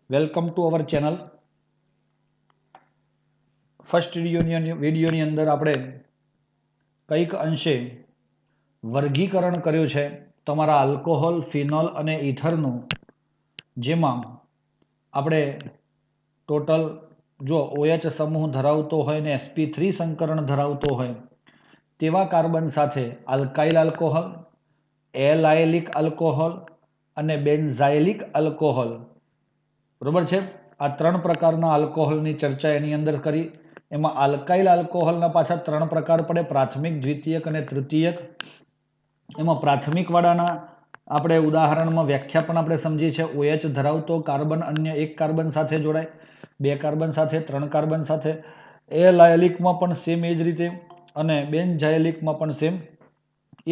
Welcome to our channel. First વિડીયોની અંદર આપણે કંઈક અંશે વર્ગીકરણ કર્યું છે તમારા આલ્કોહોલ, ફિનોલ અને ઇથરનું, જેમાં આપણે ટોટલ જો OH સમૂહ ધરાવતો હોય ને sp3 સંકરણ ધરાવતો હોય તેવા કાર્બન સાથે આલ્કાઇલ આલ્કોહોલ, એલાયલિક આલ્કોહોલ અને બેન્ઝાઇલિક આલ્કોહોલ, બરોબર છે. આ ત્રણ પ્રકારના આલ્કોહોલની ચર્ચા એની અંદર કરી. એમાં આલ્કાઇલ આલ્કોહોલના પાછા ત્રણ પ્રકાર પડે: પ્રાથમિક, દ્વિતીયક અને તૃતીયક. એમાં પ્રાથમિક વાળાના આપણે ઉદાહરણમાં વ્યાખ્યા પણ આપણે સમજી છે. OH ધરાવતો કાર્બન અન્ય એક કાર્બન સાથે જોડાય, બે કાર્બન સાથે, ત્રણ કાર્બન સાથે. એલાયલિકમાં પણ સેમ એ જ રીતે અને બેન્ઝાઇલિકમાં પણ સેમ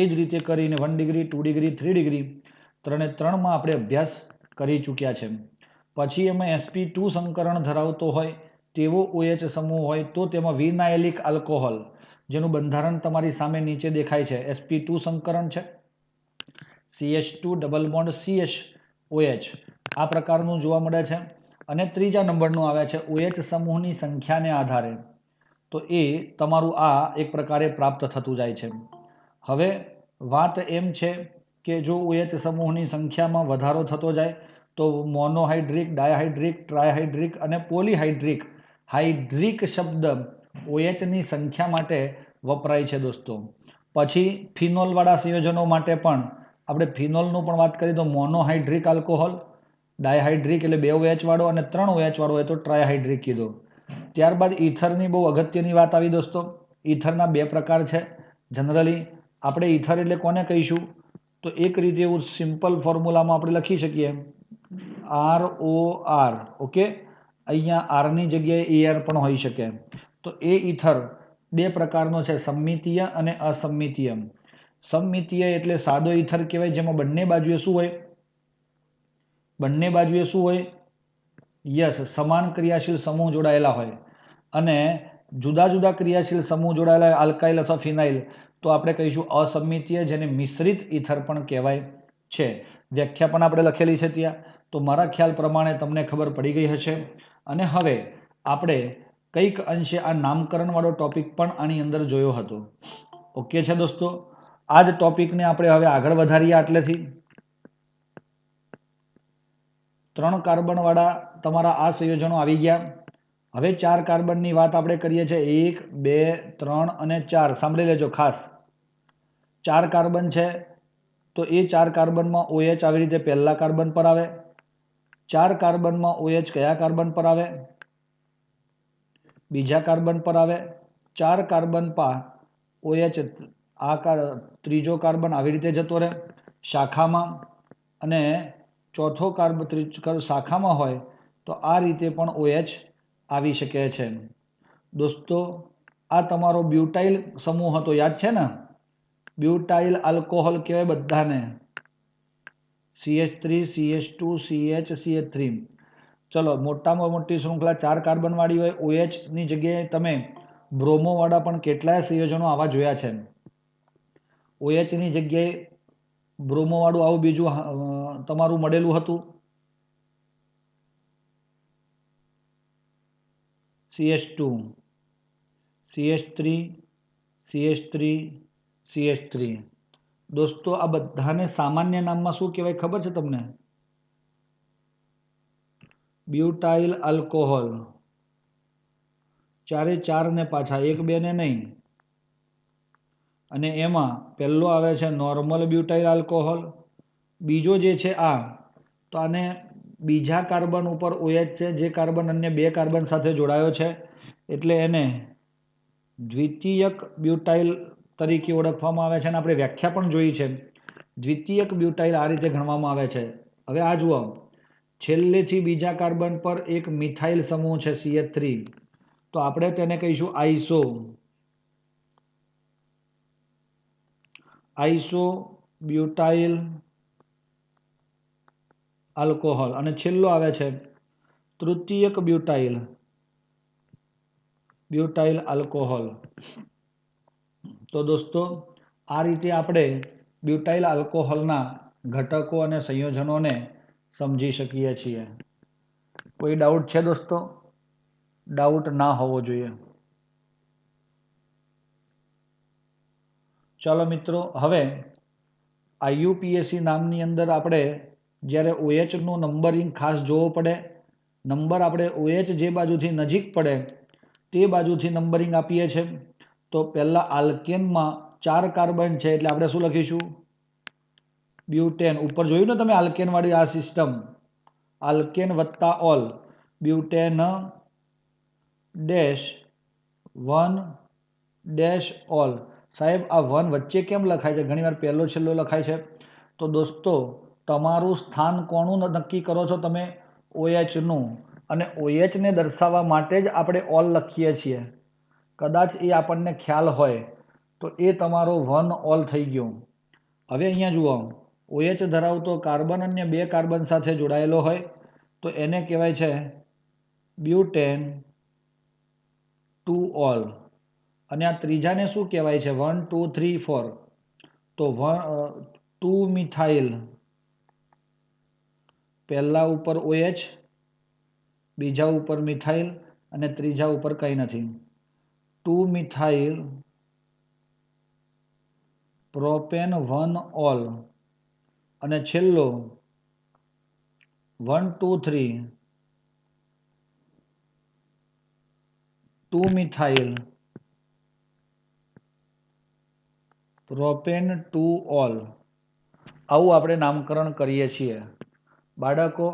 એ જ રીતે કરીને 1 ડિગ્રી, 2 ડિગ્રી, 3 ડિગ્રી ત્રણે ત્રણમાં આપણે અભ્યાસ કરી ચૂક્યા છે. પછી એમાં sp2 સંકરણ ધરાવતો હોય તેવો OH સમૂહ હોય તો તેમાં વિનાયલિક આલ્કોહોલ, જેનું બંધારણ તમારી સામે નીચે દેખાય છે, sp2 સંકરણ છે, CH2 double bond CH OH આ પ્રકારનું જોવા મળે છે. અને ત્રીજા નંબરનું આવે છે OH સમૂહની સંખ્યાને આધારે, તો એ તમારું આ એક પ્રકારે પ્રાપ્ત થતું જાય છે. હવે વાત એમ છે કે જો OH સમૂહની સંખ્યામાં વધારો થતો જાય તો મોનોહાઇડ્રિક, ડાયહાઇડ્રિક, ટ્રાયહાઇડ્રિક અને પોલીહાઇડ્રિક હાઇડ્રિક શબ્દ OHની સંખ્યા માટે વપરાય છે દોસ્તો. પછી ફિનોલવાળા સંયોજનો માટે પણ આપણે ફિનોલનું પણ વાત કરીએ તો મોનોહાઇડ્રિક આલ્કોહોલ, ડાયહાઇડ્રિક એટલે 2 OH વાળો અને 3 OH વાળો હોય તો ટ્રાયહાઇડ્રિક કીધો. ત્યારબાદ ઇથરની બહુ અગત્યની વાત આવી દોસ્તો. ઇથરના બે પ્રકાર છે. જનરલી આપણે ઇથર એટલે કોને કહીશું તો એક રીતે એવું સિમ્પલ ફોર્મ્યુલામાં આપણે લખી શકીએ ROR. ઓકે, અહીંયા આરની જગ્યાએ AR પણ હોઈ શકે. તો એ ઇથર બે પ્રકારનો છે, સમમિતીય અને અસમમિતીય. સમમિતીય એટલે સાદો ઇથર કહેવાય, જેમાં બંને બાજુએ શું હોય? બંને બાજુએ શું હોય? યસ, સમાન ક્રિયાશીલ સમૂહ જોડાયેલા હોય. અને જુદા જુદા ક્રિયાશીલ સમૂહ જોડાયેલા હોય, આલ્કાઇલ અથવા ફિનાઇલ, તો આપણે કહીશું અસમમિતીય, જેને મિશ્રિત ઇથર પણ કહેવાય છે. વ્યાખ્યા પણ આપણે લખેલી છે ત્યાં. તો મારા ખ્યાલ પ્રમાણે તમને ખબર પડી ગઈ હશે. અને હવે આપણે કંઈક અંશે આ નામકરણવાળો ટોપિક પણ આની અંદર જોયો હતો. ઓકે છે દોસ્તો? આ જ ટોપિકને આપણે હવે આગળ વધારીએ. આટલેથી 3 કાર્બનવાળા તમારા આ સંયોજનો આવી ગયા. હવે 4 કાર્બનની વાત આપણે કરીએ છીએ. 1, 2, 3 અને 4. સાંભળી લેજો ખાસ. 4 કાર્બન છે તો એ 4 કાર્બનમાં OH આવી રીતે પહેલા કાર્બન પર આવે. 4 કાર્બનમાં OH કયા કાર્બન પર આવે? બીજા કાર્બન પર આવે. 4 કાર્બન પર OH આ ત્રીજો કાર્બન આવી રીતે જતો રહે શાખામાં, અને ચોથો કાર્બન શાખામાં હોય તો આ રીતે પણ OH આવી શકે છે. દોસ્તો આ તમારો બ્યુટાઇલ સમૂહ હતો, યાદ છે ને? બ્યુટાઇલ આલ્કોહોલ કહેવાય બધાને. CH3, CH2, CH, CH3. ચલો, મોટામાં મોટી શૃંખલા 4 કાર્બન વાળી હોય. OH ની જગ્યાએ તમે બ્રોમો વાળા પણ કેટલાય સંયોજનો આવા જોયા છે. OH ની જગ્યાએ બ્રોમો વાળું આવું બીજું તમારું મળેલું હતું. CH2, CH3, CH3, CH3. દોસ્તો આ બધાને સામાન્ય નામમાં શું કહેવાય ખબર છે તમને? Butyl alcohol. ચારે ચાર ને પાછા, એક બે ને નહીં. અને એમાં પહેલો આવે છે નોર્મલ બ્યુટાઇલ આલ્કોહોલ. બીજો જે છે આ, તો આને બીજા કાર્બન ઉપર OH છે, જે કાર્બન અન્ય બે કાર્બન સાથે જોડાયો છે, એટલે એને દ્વિતીયક બ્યુટાઇલ તરીકે ઓળખવામાં આવે છે. અને આપણે વ્યાખ્યા પણ જોઈ છે. દ્વિતીયક બ્યુટાઇલ આ રીતે ગણવામાં આવે છે. હવે આ જુઓ, છેલ્લેથી બીજા કાર્બન પર એક મિથાઇલ સમૂહ છે CH3, તો આપણે તેને કહીશું આઇસો બ્યુટાઇલ આલ્કોહોલ. અને છેલ્લો આવે છે તૃતીયક બ્યુટાઇલ આલ્કોહોલ. તો દોસ્તો આ રીતે આપણે બ્યુટાઇલ આલ્કોહોલના ઘટકો અને સંયોજનોને સમજી શકીએ છીએ. કોઈ ડાઉટ છે દોસ્તો? ડાઉટ ના હોવો જોઈએ. ચાલો મિત્રો, હવે IUPAC નામની અંદર આપણે જ્યારે OH નું નંબરિંગ ખાસ જોવો પડે. નંબર આપણે OH જે બાજુથી નજીક પડે તે બાજુથી નંબરિંગ આપીએ છીએ. તો પહેલા આલ્કેનમાં 4 કાર્બન છે એટલે આપણે શું લખીશું? બ્યુટેન. ઉપર જોયું ને તમે આલ્કેન વાળી આ સિસ્ટમ, આલ્કેન વત્તા all, butane dash 1 dash all. સાહેબ આ 1 વચ્ચે કેમ લખાય છે? ઘણીવાર પહેલો છેલ્લો લખાય છે. તો દોસ્તો તમારું સ્થાન કોનું નક્કી કરો છો તમે? OH નું. અને OH ને દર્શાવવા માટે જ આપણે ઓલ લખીએ છીએ. કદાચ એ આપણને ખ્યાલ હોય તો એ તમારો 1 ઓલ થઈ ગયો. હવે અહીંયા જુઓ, OH ધરાવતો કાર્બન અન્ય 2 કાર્બન સાથે જોડાયેલો હોય તો એને કહેવાય છે બ્યુટેન 2 ઓલ. અને આ ત્રીજાને શું કહેવાય છે? 1 2 3 4. તો 2 મિથાઇલ. પહેલા ઉપર OH, બીજા ઉપર મિથાઇલ અને ત્રીજા ઉપર કંઈ નથી. 2 મિથાઇલ પ્રોપેન 1 ઓલ. અને છેલ્લો 1 2 3 2 મિથાઇલ પ્રોપેન 2 ઓલ. આવું આપણે નામકરણ કરીએ છીએ. બાળકો,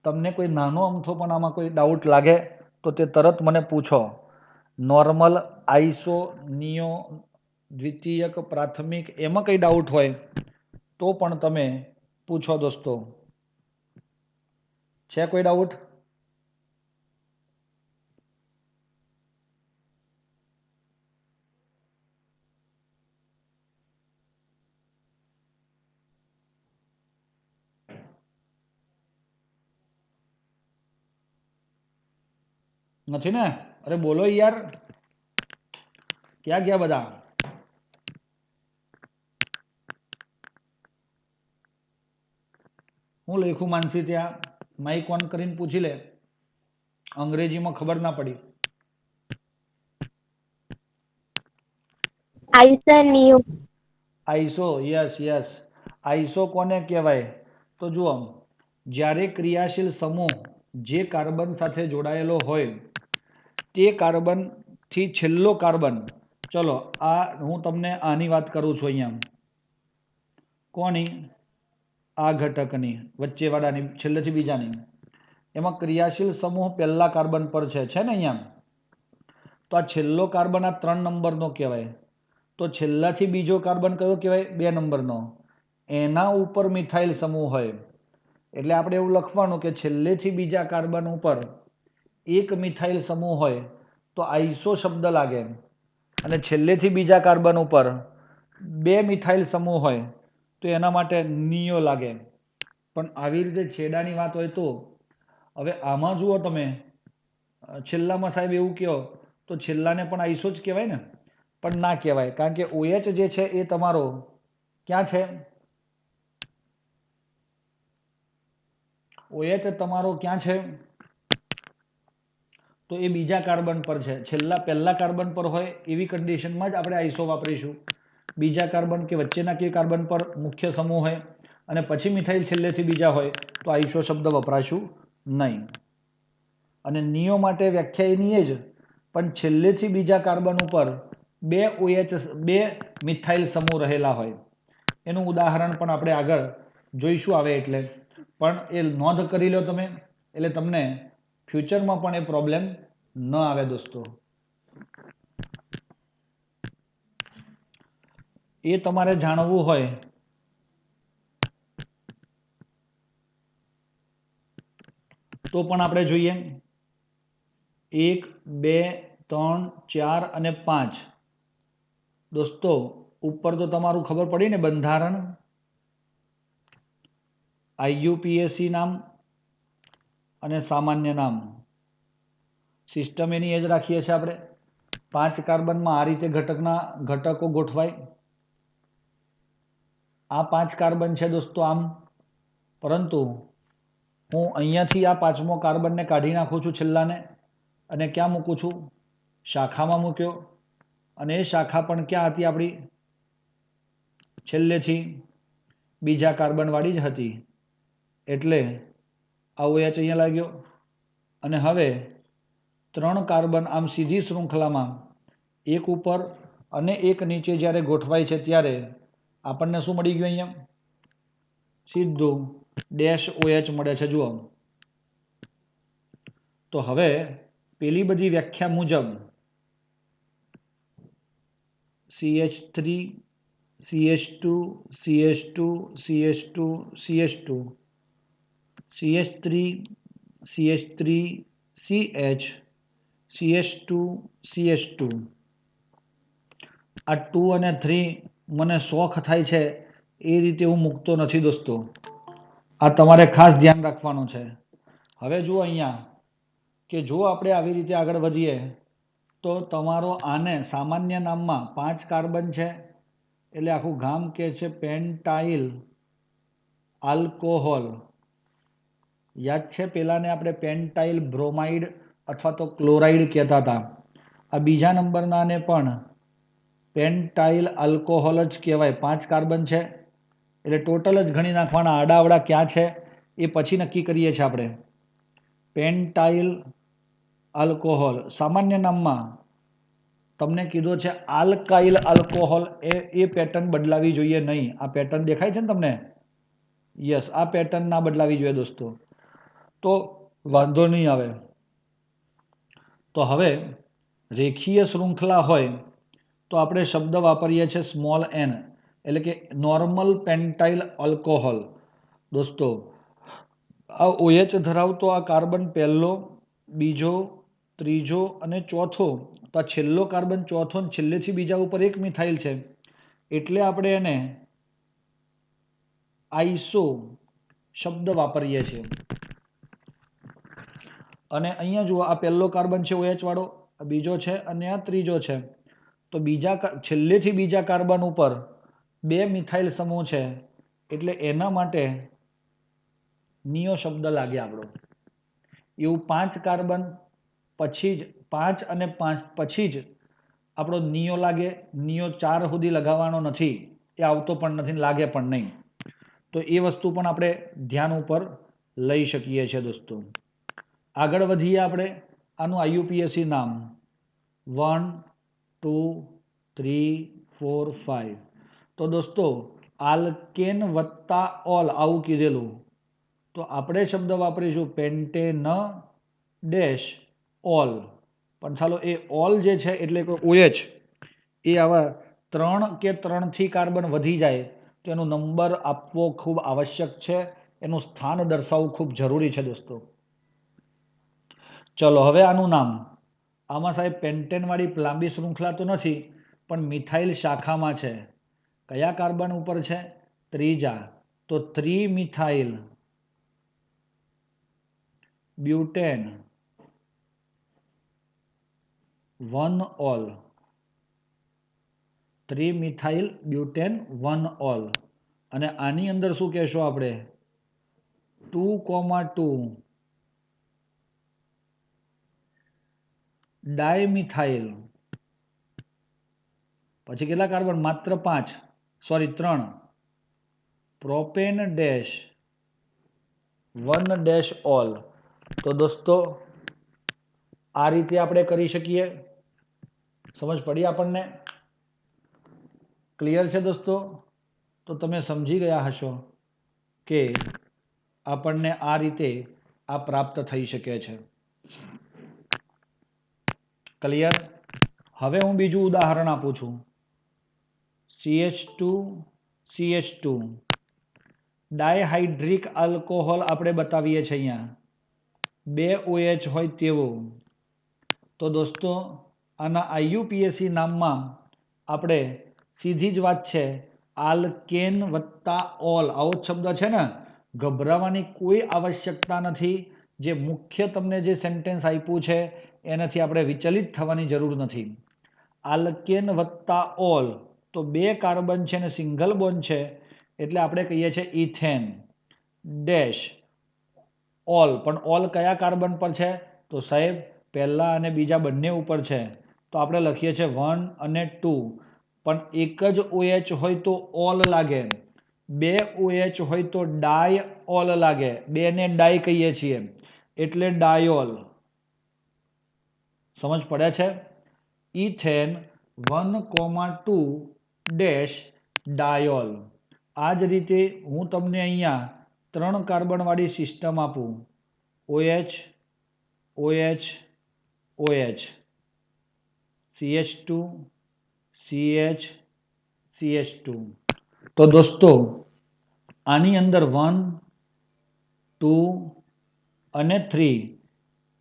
તમને કોઈ નાનો અમથો પણ આમાં કોઈ ડાઉટ લાગે તો તે તરત મને પૂછો. નોર્મલ, આઈસો, નિયો, દ્વિતીયક, પ્રાથમિક એમાં કંઈ ડાઉટ હોય તો પણ તમે પૂછો દોસ્તો. છે કોઈ ડાઉટ? નથી ને? અરે બોલો યાર, ક્યાં ગયા બધા? હું લખ્યું માનસી ત્યાં? માઇક ઓન કરીને પૂછી લે, અંગ્રેજીમાં ખબર ના પડી. આઈસો. Yes yes. આઈસો કોને કહેવાય? તો જુઓ, જ્યારે ક્રિયાશીલ સમૂહ જે કાર્બન સાથે જોડાયેલો હોય તે કાર્બન થી છેલ્લો કાર્બન, ચલો આ હું તમને આની વાત કરું છું અહીંયા. કોની? આ ઘટકની વચ્ચેવાળાની, છેલ્લેથી બીજાની. એમાં ક્રિયાશીલ સમૂહ પહેલા કાર્બન પર છે ને અહીંયા. તો આ છેલ્લો કાર્બન આ 3 નંબરનો કહેવાય. તો છેલ્લાથી બીજો કાર્બન કયો કહેવાય? 2 નંબરનો. એના ઉપર મિથાઇલ સમૂહ હોય એટલે આપણે એવું લખવાનું કે છેલ્લેથી બીજા કાર્બન ઉપર એક મિથાઇલ સમૂહ હોય તો આઈસો શબ્દ લાગે. અને છેલ્લેથી બીજા કાર્બન ઉપર 2 મિથાઇલ સમૂહ હોય તો એના માટે નિયો લાગે. પણ આવી રીતે છેડાની વાત હોય તો હવે આમાં જુઓ તમે, છેલ્લામાં સાહેબ એવું કહો તો છેલ્લાને પણ આઈસો જ કહેવાય ને? પણ ના કહેવાય, કારણ કે OH જે છે એ તમારો ક્યાં છે? OH તમારો ક્યાં છે? તો એ બીજા કાર્બન પર છે. છેલ્લા પહેલા કાર્બન પર હોય એવી કન્ડિશનમાં જ આપણે આઈસો વાપરીશું. બીજા કાર્બન કે વચ્ચેના કે કાર્બન પર મુખ્ય સમૂહ હોય અને પછી મિથાઇલ છેલ્લેથી બીજા હોય તો આઈસો શબ્દ વપરાશું નહીં. અને નિયો માટે વ્યાખ્યા એની જ, પણ છેલ્લેથી બીજા કાર્બન ઉપર 2 OH 2 મિથાઇલ સમૂહ રહેલા હોય. એનું ઉદાહરણ પણ આપણે આગળ જોઈશું આવે એટલે. પણ એ નોંધ કરી લો તમે, એટલે તમને ફ્યુચરમાં પણ એ પ્રોબ્લેમ ન આવે દોસ્તો. એ તમારે જાણવું હોય તો પણ આપણે જોઈએ. 1 2 3 4 અને 5. દોસ્તો ઉપર તો તમારું ખબર પડી ને બંધારણ, IUPAC નામ અને સામાન્ય નામ. સિસ્ટમ એની એ જ રાખીએ છીએ આપણે. 5 કાર્બનમાં આ રીતે ઘટકો ગોઠવાય. આ 5 કાર્બન છે દોસ્તો આમ, પરંતુ હું અહીંયાથી આ 5મો કાર્બનને કાઢી નાખું છું છેલ્લાને, અને ક્યાં મૂકું છું? શાખામાં મૂક્યો. અને એ શાખા પણ ક્યાં હતી આપણી? છેલ્લેથી બીજા કાર્બનવાળી જ હતી. એટલે આ OH અહીંયા લાગ્યો. અને હવે 3 કાર્બન આમ સીધી શૃંખલામાં એક ઉપર અને એક નીચે જ્યારે ગોઠવાય છે ત્યારે આપણને શું મળી ગયું? અહીંયા સીધું -OH મળે છે. જુઓ, તો હવે પેલી બધી વ્યાખ્યા મુજબ CH3 CH2 CH2 CH2 CH2 CH3 CH3 CH CH2 CH2 આ 2 અને 3 મને શોખ થાય છે એ રીતે હું મૂકતો નથી દોસ્તો. આ તમારે ખાસ ધ્યાન રાખવાનું છે. હવે જુઓ અહીંયા કે જો આપણે આવી રીતે આગળ વધીએ તો તમારો આને સામાન્ય નામમાં 5 કાર્બન છે એટલે આખું ગામ કહે છે પેન્ટાઇલ આલ્કોહોલ. યાદ છે પેલાને આપણે પેન્ટાઇલ બ્રોમાઇડ અથવા તો ક્લોરાઇડ કહેતા હતા. આ બીજા નંબરનાને પણ પેન્ટાઇલ આલ્કોહોલ જ કહેવાય. 5 કાર્બન છે એટલે ટોટલ જ ગણી નાખવાના. આડાવડા ક્યાં છે એ પછી નક્કી કરીએ છીએ આપણે. પેન્ટાઇલ આલ્કોહોલ સામાન્ય નામમાં તમને કીધો છે આલ્કાઇલ આલ્કોહોલ. એ પેટર્ન બદલાવી જોઈએ નહીં. આ પેટર્ન દેખાય છે ને તમને? યસ, આ પેટર્ન ના બદલાવી જોઈએ દોસ્તો, તો વાંધો નહીં આવે. તો હવે રેખીય શૃંખલા હોય તો આપણે શબ્દ વાપરીએ છીએ સ્મોલ n, એટલે કે નોર્મલ પેન્ટાઇલ આલ્કોહોલ. દોસ્તો આ OH ધરાવતો આ કાર્બન પહેલો, બીજો, ત્રીજો અને ચોથો, તો આ છેલ્લો કાર્બન ચોથો ને છેલ્લેથી બીજા ઉપર એક મિથાઇલ છે એટલે આપણે એને આઈસો શબ્દ વાપરીએ છીએ. અને અહીંયા જુઓ આ પહેલો કાર્બન છે OH વાળો, આ બીજો છે અને આ ત્રીજો છે. તો છેલ્લેથી બીજા કાર્બન ઉપર 2 મિથાઇલ સમૂહ છે એટલે એના માટે નિયો શબ્દ લાગે આપણો. એવું 5 કાર્બન પછી જ 5 અને 5 પછી જ આપણો નિયો લાગે. નિયો 4 સુધી લગાવવાનો નથી, એ આવતો પણ નથી, લાગે પણ નહીં. તો એ વસ્તુ પણ આપણે ધ્યાન ઉપર લઈ શકીએ છીએ દોસ્તો. આગળ વધીએ આપણે. આનું IUPAC નામ 1 2 3 4 5. તો દોસ્તો આલ્કેન વત્તા ઓલ આવું કીધેલું, તો આપણે શબ્દ વાપરીશું પેન્ટેન ડેશ ઓલ. પણ ચાલો એ ઓલ જે છે એટલે કે OH એ આવા 3 કે 3 થી કાર્બન વધી જાય તો એનો નંબર આપવો ખૂબ આવશ્યક છે. એનું સ્થાન દર્શાવવું ખૂબ જરૂરી છે દોસ્તો. ચલો હવે આનું નામ. આમાં સાહેબ પેન્ટેન વાળી લાંબી શૃંખલા તો નથી પણ મિથાઇલ શાખામાં છે. કયા કાર્બન ઉપર છે? ત્રીજા. તો 3 methyl butane 1 all. 3 methyl butane 1 all. અને આની અંદર શું કહેશો આપણે? 2,2 ડાયમિથાઇલ. પછી કેટલા કાર્બન? માત્ર 5, sorry 3. Propane dash 1 dash all. તો દોસ્તો આ રીતે આપણે કરી શકીએ. સમજ પડી આપણને? ક્લિયર છે દોસ્તો? તો તમે સમજી ગયા હશો કે આપણને આ રીતે આ પ્રાપ્ત થઈ શકે છે. ક્લિયર? હવે હું બીજું ઉદાહરણ આપું છું. CH2 CH2 ડાયહાઇડ્રિક આલ્કોહોલ આપણે બતાવીએ છીએ અહીંયા 2 OH હોય તેવો. તો દોસ્તો આના IUPAC નામમાં આપણે સીધી જ વાત છે આલ્કેન વત્તા ઓલ આવો જ શબ્દ છે ને. ગભરાવાની કોઈ આવશ્યકતા નથી. જે મુખ્ય તમને જે સેન્ટેન્સ આપ્યું છે એનાથી આપણે વિચલિત થવાની જરૂર નથી. આલ્કેન વત્તા ઓલ તો 2 કાર્બન છે ને સિંગલ બોન્ડ છે એટલે આપણે કહીએ છીએ ઇથેન ડેશ ઓલ, પણ ઓલ કયા કાર્બન પર છે? તો સાહેબ પહેલા અને બીજા બંને ઉપર છે. તો આપણે લખીએ છીએ 1 અને 2, પણ એક જ OH હોય તો ઓલ લાગે, બે OH હોય તો ડાય ઓલ લાગે, બે ને ડાય કહીએ છીએ એટલે ડાયોલ. સમજ પડે છે? Ethane 1,2 dash diol. આ જ રીતે હું તમને અહીંયા 3 કાર્બન વાળી સિસ્ટમ આપું, OH OH OH, CH2 CH CH2. તો દોસ્તો આની અંદર 1 2 અને 3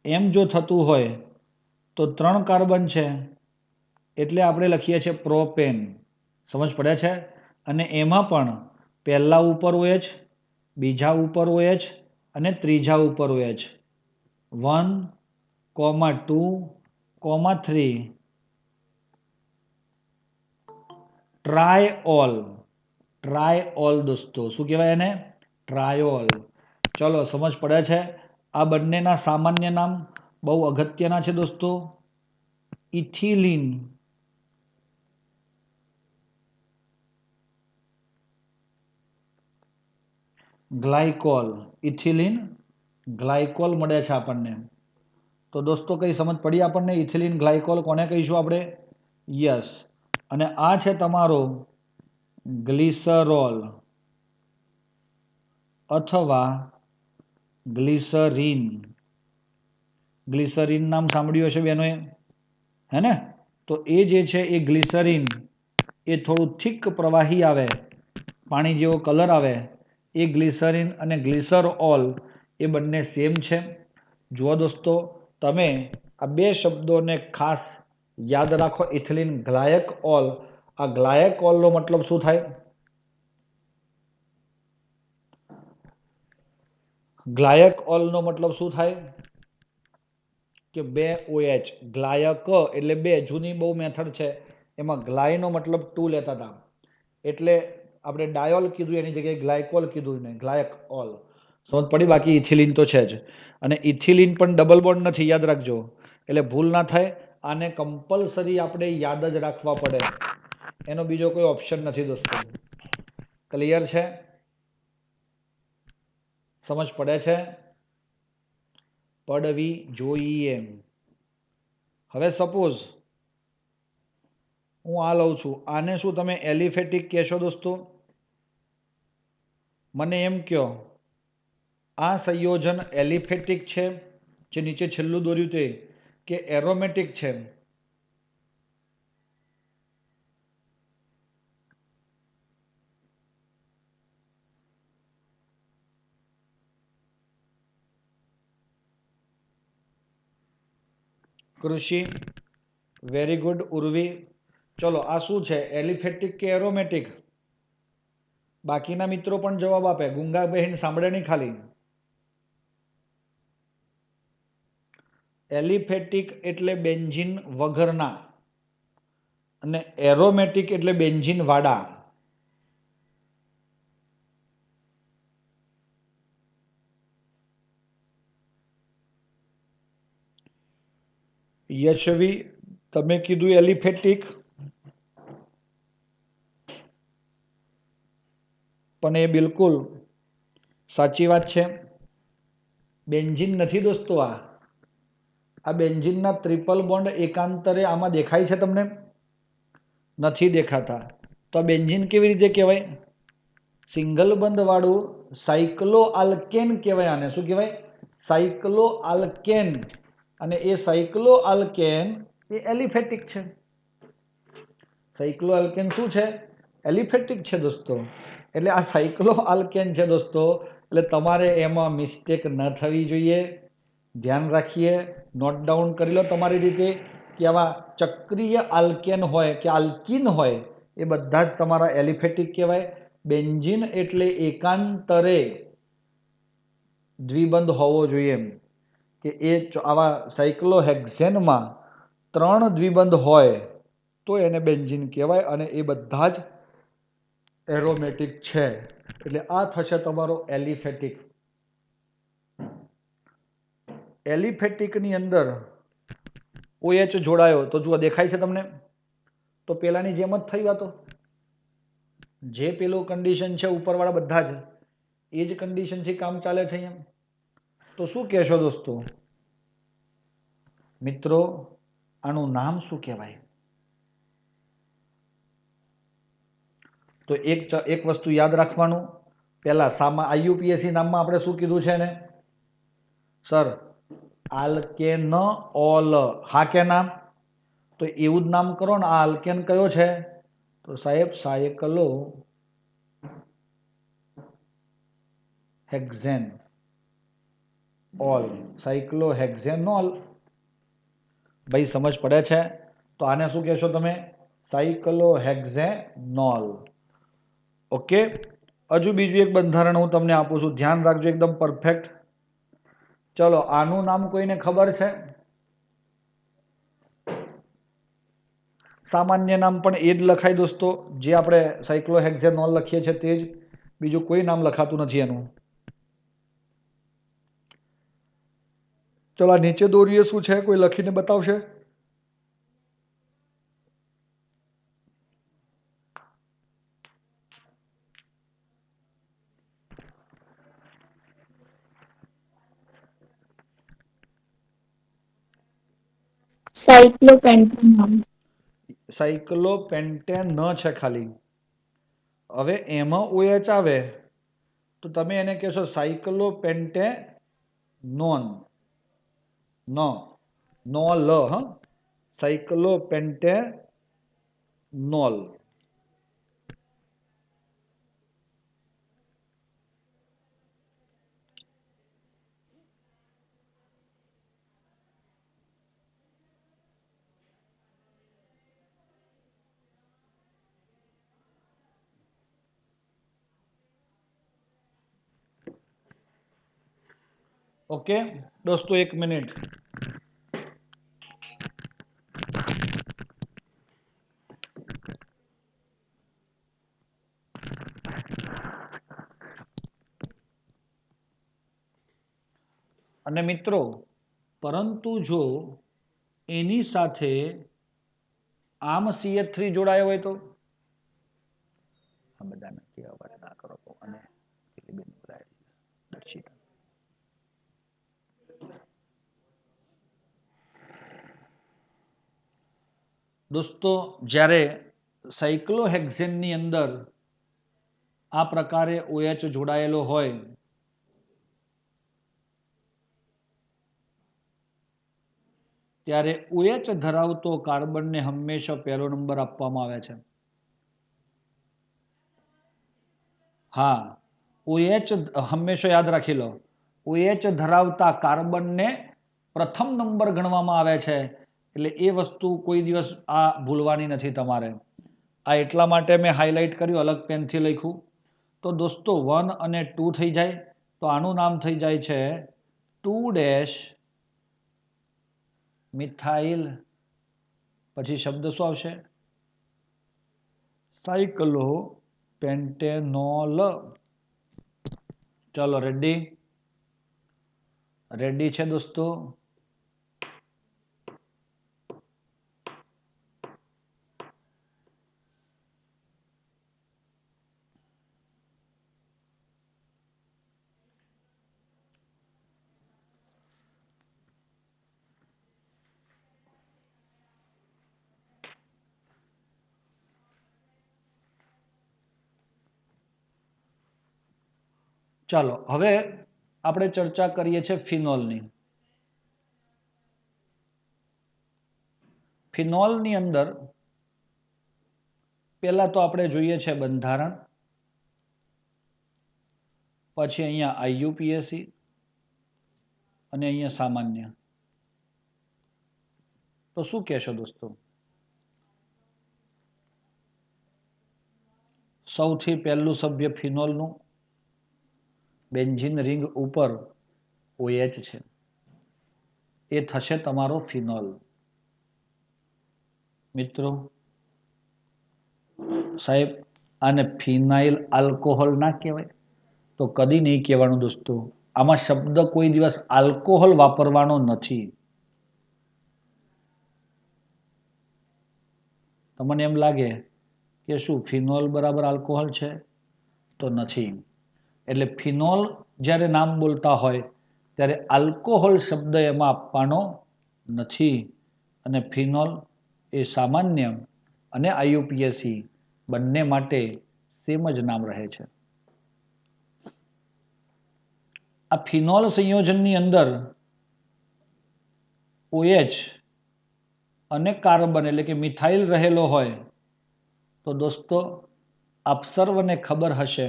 એમ જો થતું હોય તો 3 કાર્બન છે એટલે આપણે લખીએ છીએ પ્રોપેન. સમજ પડે છે? અને એમાં પણ પહેલા ઉપર OH, બીજા ઉપર OH અને ત્રીજા ઉપર OH. 1, 2, 3 ટ્રાયઓલ. ટ્રાયઓલ દોસ્તો, શું કહેવાય એને? ટ્રાયોલ. ચલો સમજ પડે છે? આ બંનેના સામાન્ય નામ બહુ અગત્યના છે દોસ્તો. Ethylene, glycol. ઇથિલિન ગ્લાયકોલ મળે છે આપણને. તો દોસ્તો કઈ સમજ પડી આપણને? ઇથિલિન ગ્લાયકોલ કોને કહીશું આપણે? યસ. અને આ છે તમારો ગ્લિસરોલ અથવા ગ્લિસરીન. ગ્લિસરીન નામ સાંભળ્યું હશે બેનોએ, હે ને? તો એ જે છે એ ગ્લિસરીન એ થોડું થીક પ્રવાહી આવે, પાણી જેવો કલર આવે, એ ગ્લિસરીન અને ગ્લિસરઓલ એ બંને સેમ છે. જુઓ દોસ્તો, તમે આ બે શબ્દોને ખાસ યાદ રાખો. Ethylene glycol. આ ગ્લાયકોલનો મતલબ શું થાય? ગ્લાયકોલનો મતલબ શું થાય? કે બે OH. ગ્લાયક એટલે બે, જૂની બહુ મેથડ છે એમાં ગ્લાયનો મતલબ 2 લેતા હતા, એટલે આપણે ડાયોલ કીધું એની જગ્યાએ ગ્લાયકોલ કીધું ને, ગ્લાયકોલ. સમજ પડી? બાકી ઇથિલિન તો છે જ. અને ઇથિલિન પણ ડબલ બોન્ડ નથી, યાદ રાખજો, એટલે ભૂલ ના થાય. આને કમ્પલસરી આપણે યાદ જ રાખવા પડે, એનો બીજો કોઈ ઓપ્શન નથી દોસ્તો. ક્લિયર છે? સમજ પડે છે? પડવી જોઈએ. હવે સપોઝ હું આ લઉં છું, આને શું તમે એલિફેટિક કહેશો દોસ્તો? મને એમ કહો, આ સંયોજન એલિફેટિક છે જે નીચે છેલ્લું દોર્યું તે, કે એરોમેટિક છે? કૃષિ, વેરી ગુડ ઉર્વી. ચલો આ શું છે, એલિફેટિક કે એરોમેટિક? બાકીના મિત્રો પણ જવાબ આપે, ગુંગા બહેન સાંભળે નહીં ખાલી. એલિફેટિક એટલે બેન્ઝીન વગરના અને એરોમેટિક એટલે બેન્ઝીન વાળા. યશવી, તમે કીધું એલિફેટિક, પણ એ બિલકુલ સાચી વાત છે. બેન્ઝીન નથી દોસ્તો. આ બેન્ઝીનના ટ્રિપલ બોન્ડ એકાંતરે આમાં દેખાય છે તમને? નથી દેખાતા. તો આ બેન્ઝીન કેવી રીતે કહેવાય? સિંગલ બંધ વાળું સાયક્લો આલ્કેન કહેવાય આને. શું કહેવાય? સાયક્લો આલ્કેન. અને એ સાયક્લો આલ્કેન એ એલિફેટિક છે. સાયક્લો આલ્કેન શું છે? એલિફેટિક છે દોસ્તો. એટલે આ સાયક્લો આલ્કેન છે દોસ્તો, એટલે તમારે એમાં મિસ્ટેક ન થવી જોઈએ. ધ્યાન રાખીએ, નોટ ડાઉન કરી લો તમારી રીતે, કે આવા ચક્રીય આલ્કેન હોય કે આલ્કીન હોય એ બધા જ તમારા એલિફેટિક કહેવાય. બેન્ઝીન એટલે એકાંતરે દ્વિબંધ હોવો જોઈએ, કે એ આવા સાયક્લોહેક્ઝેનમાં 3 દ્વિબંધ હોય તો એને બેન્ઝીન કહેવાય, અને એ બધા જ એરોમેટિક છે. એટલે આ થશે તમારો એલિફેટિક. એલિફેટિકની અંદર OH જોડાયો તો જુઓ દેખાય છે તમને, તો પેલાની જેમ જ થઈ વાતો, જે પેલું કન્ડિશન છે ઉપરવાળા બધા જ એ જ કન્ડિશનથી કામ ચાલે છે અહીંયા. તો શું કહેશો દોસ્તો મિત્રો, આનું નામ શું કહેવાય? તો એક વસ્તુ યાદ રાખવાનું, પેલા IUPAC નામમાં આપણે શું કીધું છે એને સર? આલ્કેનોલ. હા કે નામ? તો એવું જ નામ કરો ને. આ આલ્કેન કયો છે? તો સાહેબ સાયકલો હેક્ઝેન ઓલ. સાયક્લોહેક્ઝેનોલ. ભાઈ સમજ પડે છે? તો આને શું કહેશો તમે? સાયક્લોહેક્ઝેનોલ. ઓકે. હજુ બીજું એક બંધારણ હું તમને આપું છું, ધ્યાન રાખજો, એકદમ પરફેક્ટ. ચલો, આનું નામ કોઈને ખબર છે? સામાન્ય નામ પણ એ જ લખાય દોસ્તો, જે આપણે સાયક્લોહેક્ઝેનોલ લખીએ છીએ તે જ, બીજું કોઈ નામ લખાતું નથી એનું. ચલો, આ નીચે દોરીએ શું છે? કોઈ લખીને બતાવશે? સાયક્લોપેન્ટેન છે ખાલી. હવે એમાં OH આવે તો તમે એને કહેશો સાયક્લોપેન્ટેનોન. નોલ. હ સાયક્લોપેન્ટેનોલ. ઓકે દોસ્તો, એક મિનિટ. અને મિત્રો, પરંતુ જો એની સાથે આમ CH3 જોડાયો હોય તો બધાને કેવા વાત ના કરો. અને દોસ્તો, જ્યારે સાયક્લોહેક્ઝેનની અંદર આ પ્રકારે OH જોડાયેલો હોય ત્યારે OH ધરાવતો કાર્બનને હંમેશા પહેલો નંબર આપવામાં આવે છે. હા, OH હંમેશા યાદ રાખી લો, OH ધરાવતા કાર્બનને પ્રથમ નંબર ગણવામાં આવે છે. એટલે એ વસ્તુ કોઈ દિવસ આ ભૂલવાની નથી તમારે. આ એટલા માટે મેં હાઇલાઇટ કર્યું, અલગ પેનથી લખ્યું. તો દોસ્તો 1 અને 2 થઈ જાય, તો આનું નામ થઈ જાય છે 2- મિથાઇલ. પછી શબ્દ શું આવશે? સાયક્લોપેન્ટેનોલ. ચલો, રેડી? રેડી છે દોસ્તો? ચાલો, હવે આપણે ચર્ચા કરીએ છીએ ફિનોલની. ફિનોલની અંદર પહેલા તો આપણે જોઈએ છે બંધારણ, પછી અહીંયા IUPAC અને અહીંયા સામાન્ય. તો શું કહેશો દોસ્તો? સૌથી પહેલું સભ્ય ફિનોલનું, બેન્ઝીન રિંગ ઉપર OH છે, એ થશે તમારો ફિનોલ. મિત્રો, સાહેબ આને ફિનાઇલ આલ્કોહોલ ના કહેવાય? તો કદી નહીં કહેવાનું દોસ્તો. આમાં શબ્દ કોઈ દિવસ આલ્કોહોલ વાપરવાનો નથી. તમને એમ લાગે કે શું ફિનોલ બરાબર આલ્કોહોલ છે? તો નથી. એટલે ફિનોલ જ્યારે નામ બોલતા હોય ત્યારે આલ્કોહોલ શબ્દ એમાં આપવાનો નથી. અને ફિનોલ એ સામાન્ય અને IUPAC બંને માટે સેમ જ નામ રહે છે. આ ફિનોલ સંયોજનની અંદર OH અને કાર્બન એટલે કે મિથાઇલ રહેલો હોય તો દોસ્તો આપ સર્વને ખબર હશે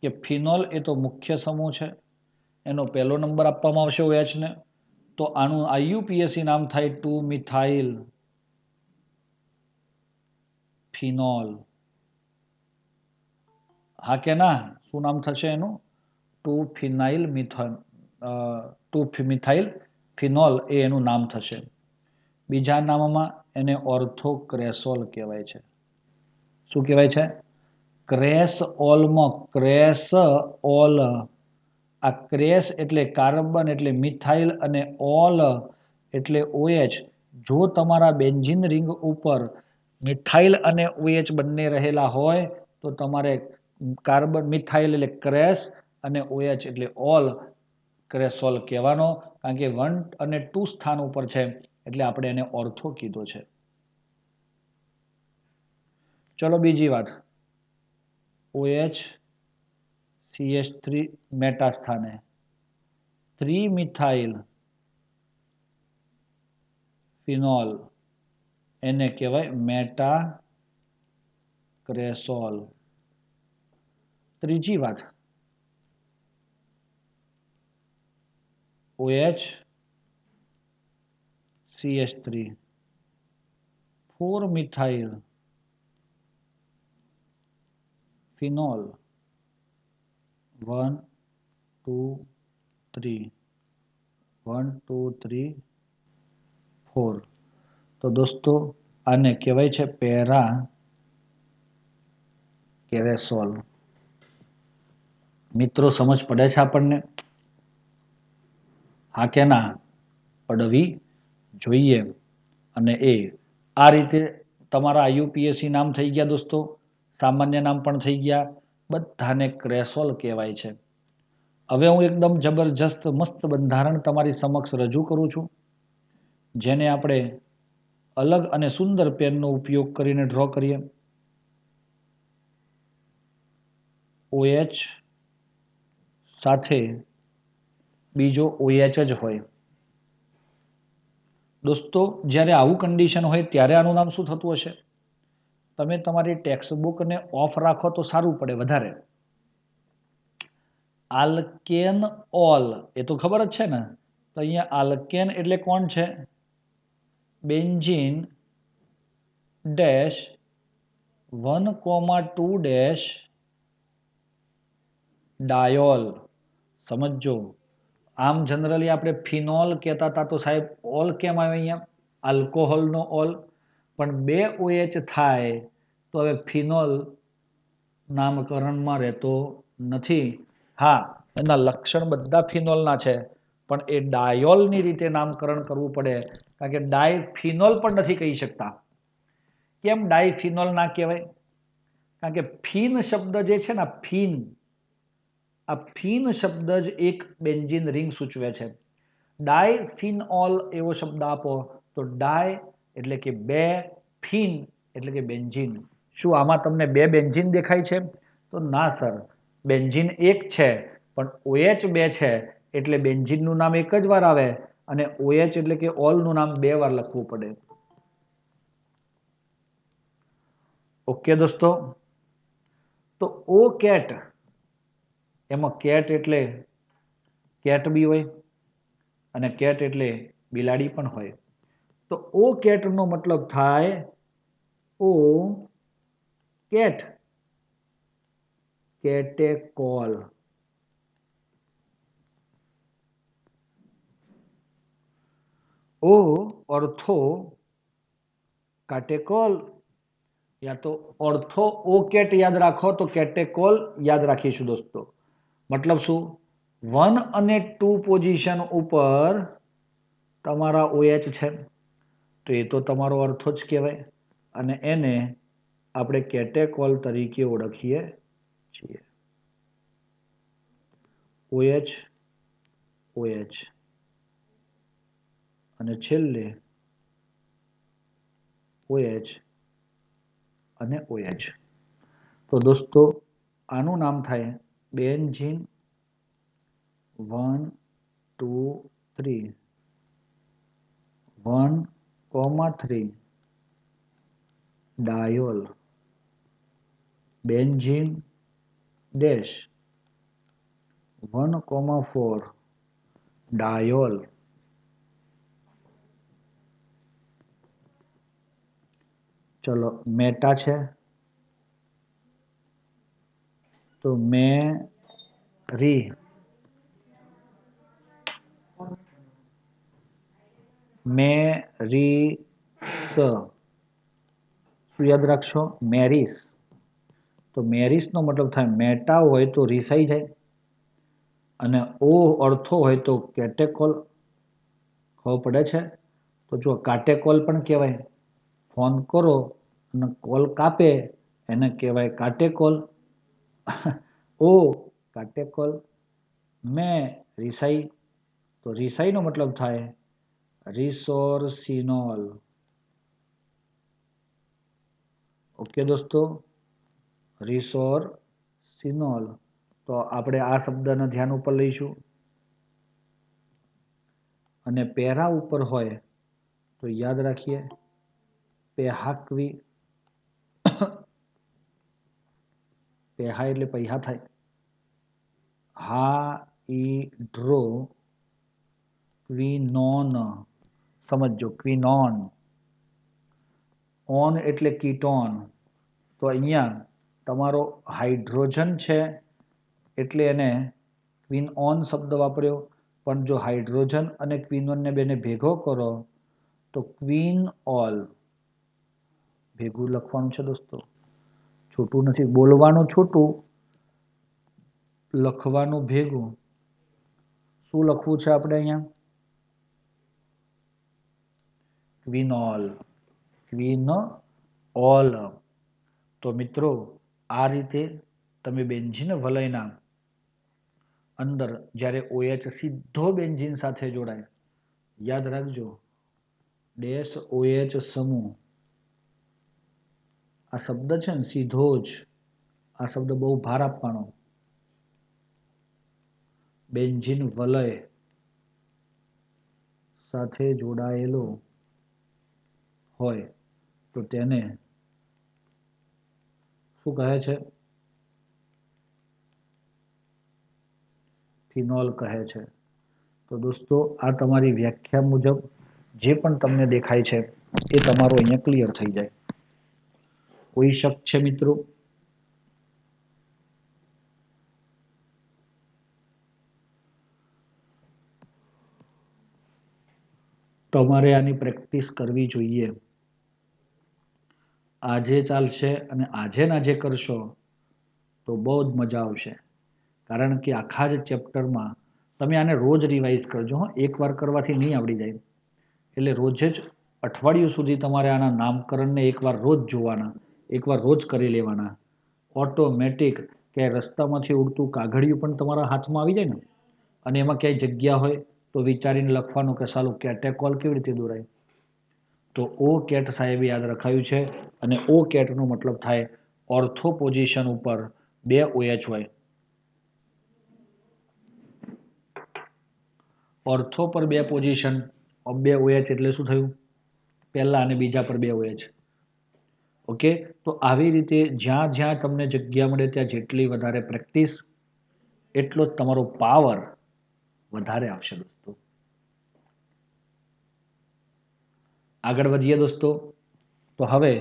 કે ફિનોલ એ તો મુખ્ય સમૂહ છે. એનો પહેલો નંબર આપવામાં આવશે OH ને, તો આનું IUPAC નામ થાય 2 મિથાઇલ ફિનોલ. હા કે ના? શું નામ થશે એનું? 2 મિથાઇલ ફિનોલ એ એનું નામ થશે. બીજા નામમાં એને ઓર્થોક્રેસોલ કહેવાય છે. શું કહેવાય છે? ક્રેસઓલમાં ક્રેસઓલ. આ ક્રેસ એટલે કાર્બન એટલે મિથાઇલ અને ઓલ એટલે OH. જો તમારા બેન્ઝીન રિંગ ઉપર મિથાઇલ અને OH બંને રહેલા હોય તો તમારે કાર્બન મિથાઇલ એટલે ક્રેસ અને OH એટલે ઓલ ક્રેસોલ કહેવાનો, કારણ કે 1 અને 2 સ્થાન ઉપર છે એટલે આપણે એને ઓર્થો કીધો છે. ચલો બીજી વાત, OH CH3 મેટા સ્થાને 3 મિથાઇલ ફિનોલ એને કહેવાય મેટા ક્રેસોલ. ત્રીજી વાત, OH CH3 4 મિથાઇલ ફિનોલ 1 2 3 1 2 3 4. તો દોસ્તો આને કહેવાય છે પેરા કેરેસોલ. મિત્રો સમજ પડે છે આપણને? હા કે ના? પડવી જોઈએ. અને આ રીતે તમારા IUPAC નામ થઈ ગયા દોસ્તો, સામાન્ય નામ પણ થઈ ગયા, બધાને ક્રેસોલ કહેવાય છે. હવે હું એકદમ જબરજસ્ત મસ્ત બંધારણ તમારી સમક્ષ રજૂ કરું છું, જેને આપણે અલગ અને સુંદર પેનનો ઉપયોગ કરીને ડ્રો કરીએ. OH સાથે બીજો OH જ હોય. દોસ્તો જ્યારે આવું કન્ડિશન હોય ત્યારે આનું નામ શું થતું હશે? તમે તમારી ટેક્સ્ટ બુકને ઓફ રાખો તો સારું પડે વધારે. આલ્કેન ઓલ એ તો ખબર જ છે ને. તો અહીંયા આલ્કેન એટલે કોણ છે? Benzene dash 1,2 dash diol. સમજો, આમ જનરલી આપણે ફિનોલ કહેતા હતા તો સાહેબ ઓલ કેમ આવે અહીંયા? આલ્કોહોલનો ઓલ. પણ 2 OH થાય તો હવે ફિનોલ નામકરણમાં રહેતો નથી. હા, એના લક્ષણ બધા ફિનોલના છે, પણ એ ડાયોલની રીતે નામકરણ કરવું પડે, કારણ કે ડાયફિનોલ પણ નથી કહી શકતા. કેમ ડાયફિનોલ ના કહેવાય? કારણ કે ફીન શબ્દ જે છે ને, ફીન, આ ફીન શબ્દ જ એક બેન્ઝીન રિંગ સૂચવે છે. ડાયફિનોલ એવો શબ્દ આપો તો ડાય એટલે કે 2, ફીન એટલે કે બેન્ઝીન. શું આમાં તમને 2 બેન્ઝીન દેખાય છે? તો ના સર, બેન્ઝીન એક છે પણ OH 2 છે એટલે બેન્ઝીનનું નામ એક જ વાર આવે અને OH એટલે કે ઓલનું નામ 2 વાર લખવું પડે. ઓકે દોસ્તો? તો ઓ કેટ, એમાં કેટ એટલે કેટ બી હોય અને કેટ એટલે બિલાડી પણ હોય. તો ઓ કેટનો મતલબ થાય ઓ કેટ, કેટેકોલ. ઓ ઓર્થો કાટેકોલ, યા તો ઓર્થો ઓ કેટ યાદ રાખો તો કેટેકોલ યાદ રાખીશું દોસ્તો. મતલબ શું? 1 અને 2 પોઝિશન ઉપર તમારા OH છે, તો એ તો તમારો અર્થો જ કહેવાય અને એને આપણે કેટેકોલ તરીકે ઓળખીએ છીએ. OH OH અને છેલ્લે OH અને OH. તો દોસ્તો આનું નામ થાય benzene 1 2 3 1,3 diol benzene dash 1,4 diol. ચલો મેટા છે તો મેરી શું યાદ રાખશો? મેરીસ. તો મેરીસ નો મતલબ થાય મેટા હોય તો રિસાઈ જાય અને ઓ અર્થો હોય તો કેટેકોલ. ખબર પડે છે? તો જો કાટેકોલ પણ કહેવાય. ફોન કરો અને કોલ કાપે એને કહેવાય કાટેકોલ. ઓ કાટેકોલ. મેં રિસાઈ તો રિસાઈ નો મતલબ થાય રિસોર્સિનોલ. ઓકે દોસ્તો, રિસોર્સિનોલ. તો આપણે આ શબ્દને ધ્યાન ઉપર લઈશું અને પેરા ઉપર હોય તો યાદ રાખીએ પેહાક્વી. પેહા એટલે પૈહા થાય. હાઇડ્રો ક્વિનોન. સમજો ક્વિનોન. ઓન એટલે કીટોન. તો અહીંયા તમારો હાઇડ્રોજન છે એટલે એને ક્વિનઓન શબ્દ વાપર્યો. પણ જો હાઇડ્રોજન અને ક્વિનોનને બેને ભેગો કરો તો ક્વિનઓલ. ભેગું લખવાનું છે દોસ્તો, છોટું નથી. બોલવાનું છોટું, લખવાનું ભેગું. શું લખવું છે આપણે અહીંયા? ક્વિનોલ. ક્વિનઓલ. તો મિત્રો આ રીતે તમે બેન્ઝીન વલયના અંદર જ્યારે OH સીધો બેન્ઝીન સાથે જોડાય, યાદ રાખજો ડેશ OH સમૂહ. આ શબ્દ છે ને સીધો જ, આ શબ્દ બહુ ભાર આપવાનો. બેન્ઝીન વલય સાથે જોડાયેલો હોય તો તેને શું કહે છે? ફિનોલ કહે છે. તો દોસ્તો આ તમારી વ્યાખ્યા મુજબ જે પણ તમને દેખાય છે એ તમારો અહીંયા ક્લિયર થઈ જાય. કોઈ શક છે મિત્રો? તમારે આની પ્રેક્ટિસ કરવી જોઈએ. આજે ચાલશે અને આજે ને આજે કરશો તો બહુ જ મજા આવશે. કારણ કે આખા જ ચેપ્ટરમાં તમે આને રોજ રિવાઇઝ કરજો. એકવાર કરવાથી નહીં આવડી જાય. એટલે રોજ જ અઠવાડિયું સુધી તમારે આના નામકરણને એકવાર રોજ જોવાના, એકવાર રોજ કરી લેવાના. ઓટોમેટિક કે રસ્તામાંથી ઉડતું કાગળિયું પણ તમારા હાથમાં આવી જાય ને, અને એમાં ક્યાંય જગ્યા હોય તો વિચારીને લખવાનું કે સાલું કેટેકોલ કેવી રીતે દોરાય. તો ઓ કેટ સાહેબે યાદ રખાયું છે અને ઓ કેટનો મતલબ થાય ઓર્થો પોઝિશન ઉપર 2 OH હોય. ઓર્થો પર 2 પોઝિશન 2 OH એટલે શું થયું? પહેલા અને બીજા પર 2 OH. ઓકે, તો આવી રીતે જ્યાં જ્યાં તમને જગ્યા મળે ત્યાં જેટલી વધારે પ્રેક્ટિસ એટલો જ તમારો પાવર વધારે આવશે દોસ્તો. આગળ વધીએ દોસ્તો. તો હવે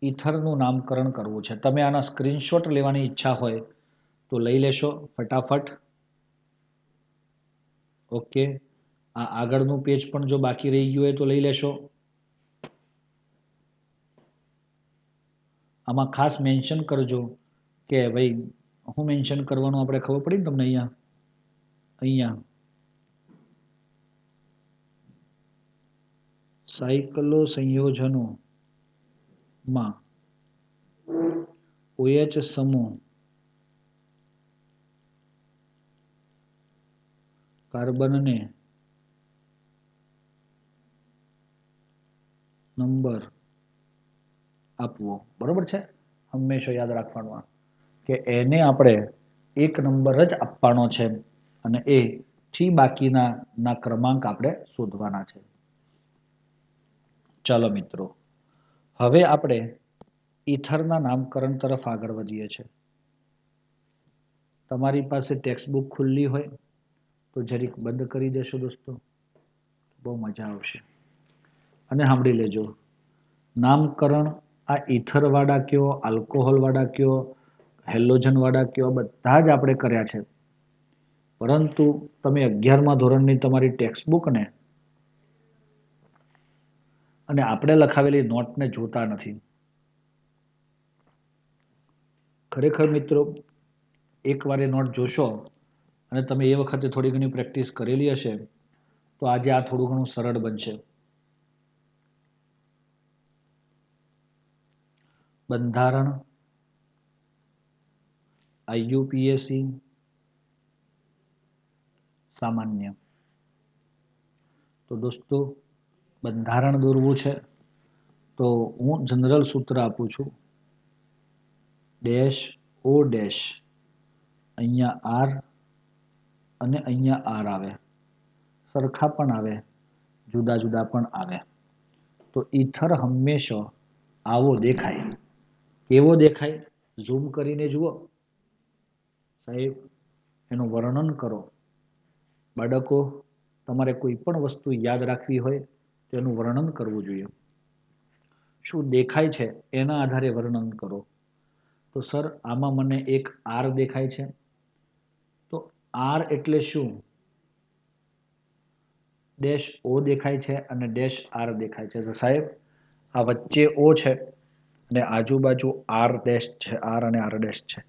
ઈથરનું નામકરણ કરવું છે. તમે આના સ્ક્રીનશોટ લેવાની ઈચ્છા હોય તો લઈ લેશો ફટાફટ. ઓકે, આ આગળનું પેજ પણ જો બાકી રહી ગયું હોય તો લઈ લેશો. આમાં ખાસ મેન્શન કરજો કે ભાઈ હું મેન્શન કરવાનું આપણે ખબર પડી ને તમને અહીંયા. અહીંયા સાયક્લો સંયોજનોમાં OH સમૂહ કાર્બનને નંબર આપવો. બરોબર છે. હંમેશા યાદ રાખવાનું કે એને આપણે એક નંબર જ આપવાનો છે અને એ થી બાકીના ક્રમાંક આપણે શોધવાના છે. ચાલો મિત્રો, હવે આપણે ઈથરના નામકરણ તરફ આગળ વધીએ છીએ. તમારી પાસે ટેક્સ્ટ બુક ખુલ્લી હોય તો જરીક બંધ કરી દેશો દોસ્તો, બહુ મજા આવશે. અને સાંભળી લેજો, નામકરણ આ ઈથર વાળા કયો, આલ્કોહોલ વાળા કયો, હેલોજન વાળા કયો, બધા જ આપણે કર્યા છે. પરંતુ તમે 11મા ધોરણની તમારી ટેક્સ્ટ બુકને અને આપણે લખાવેલી નોટને જોતા નથી. ખરેખર મિત્રો, એકવાર એ નોટ જોશો અને તમે એ વખતે થોડી ઘણી પ્રેક્ટિસ કરેલી હશે તો આજે આ થોડું ઘણું સરળ બનશે. બંધારણ, IUPAC, સામાન્ય. તો દોસ્તો, બંધારણ દોરવું છે તો હું જનરલ સૂત્ર આપું છું. ડેશ ઓ ડેશ, અહીંયા R અને અહીંયા R આવે, સરખા પણ આવે, જુદા જુદા પણ આવે. તો ઈથર હંમેશા આવો દેખાય. કેવો દેખાય? ઝૂમ કરીને જુઓ સાહેબ, એનું વર્ણન કરો. બાળકો, તમારે કોઈ પણ વસ્તુ યાદ રાખવી હોય તો એનું વર્ણન કરવું જોઈએ. શું દેખાય છે એના આધારે વર્ણન કરો. તો સર, આમાં મને એક R દેખાય છે. તો R એટલે શું? ડેશ O દેખાય છે અને ડેશ R દેખાય છે. તો સાહેબ, આ વચ્ચે O છે અને આજુબાજુ R ડેશ છે, R અને R ડેશ છે.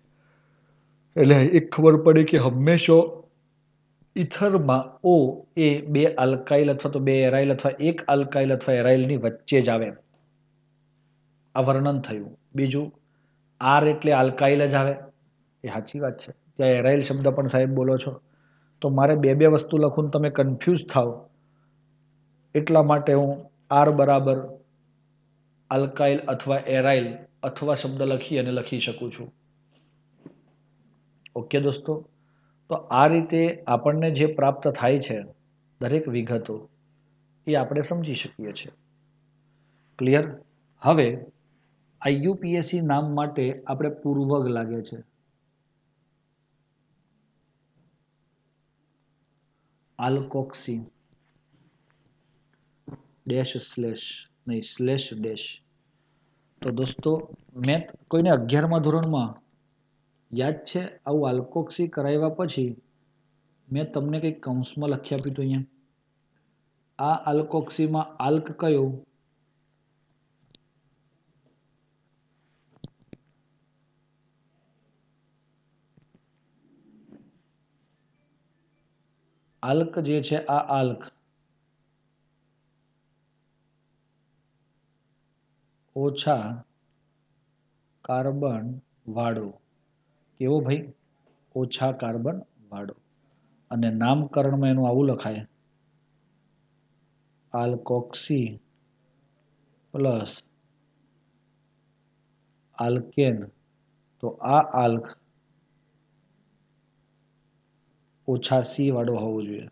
એટલે એક ખબર પડી કે હંમેશા ઈથરમાં O એ બે આલ્કાઇલ અથવા તો બે એરાઇલ અથવા એક આલ્કાઇલ અથવા એરાઇલની વચ્ચે જ આવે. આ વર્ણન થયું. બીજું, R એટલે આલ્કાઇલ જ આવે. એ સાચી વાત છે. ત્યાં એરાઇલ શબ્દ પણ સાહેબ બોલો છો. તો મારે બે બે વસ્તુ લખું તમે કન્ફ્યુઝ થાવ એટલા માટે હું R બરાબર આલ્કાઇલ અથવા એરાઇલ અથવા શબ્દ લખી અને લખી શકું છું. ઓકે દોસ્તો, તો આ રીતે આપણને જે પ્રાપ્ત થાય છે દરેક વિગતો એ આપણે સમજી શકીએ છીએ. ક્લિયર? હવે IUPAC નામ માટે આપણે પૂર્વગ લાગે છે. આલ્કોક્સી ડેશ સ્લેશ, નહીં સ્લેશ ડેશ. તો દોસ્તો, મેં કોઈને 11મા ધોરણમાં યાદ છે આવું આલ્કોક્સી કરાવ્યા પછી મેં તમને કંઈક કૌંસમાં લખી આપ્યું હતું અહીંયા. આ આલ્કોક્સીમાં આલ્ક કયો? આલ્ક જે છે આ આલ્ક ઓછા કાર્બન વાળો. કેવો ભાઈ? ઓછા કાર્બન વાળો. અને નામકરણમાં એનું આવું લખાય, આલ્કોક્સી પ્લસ આલ્કેન. તો આ આલ્ક ઓછા C વાળો હોવો જોઈએ.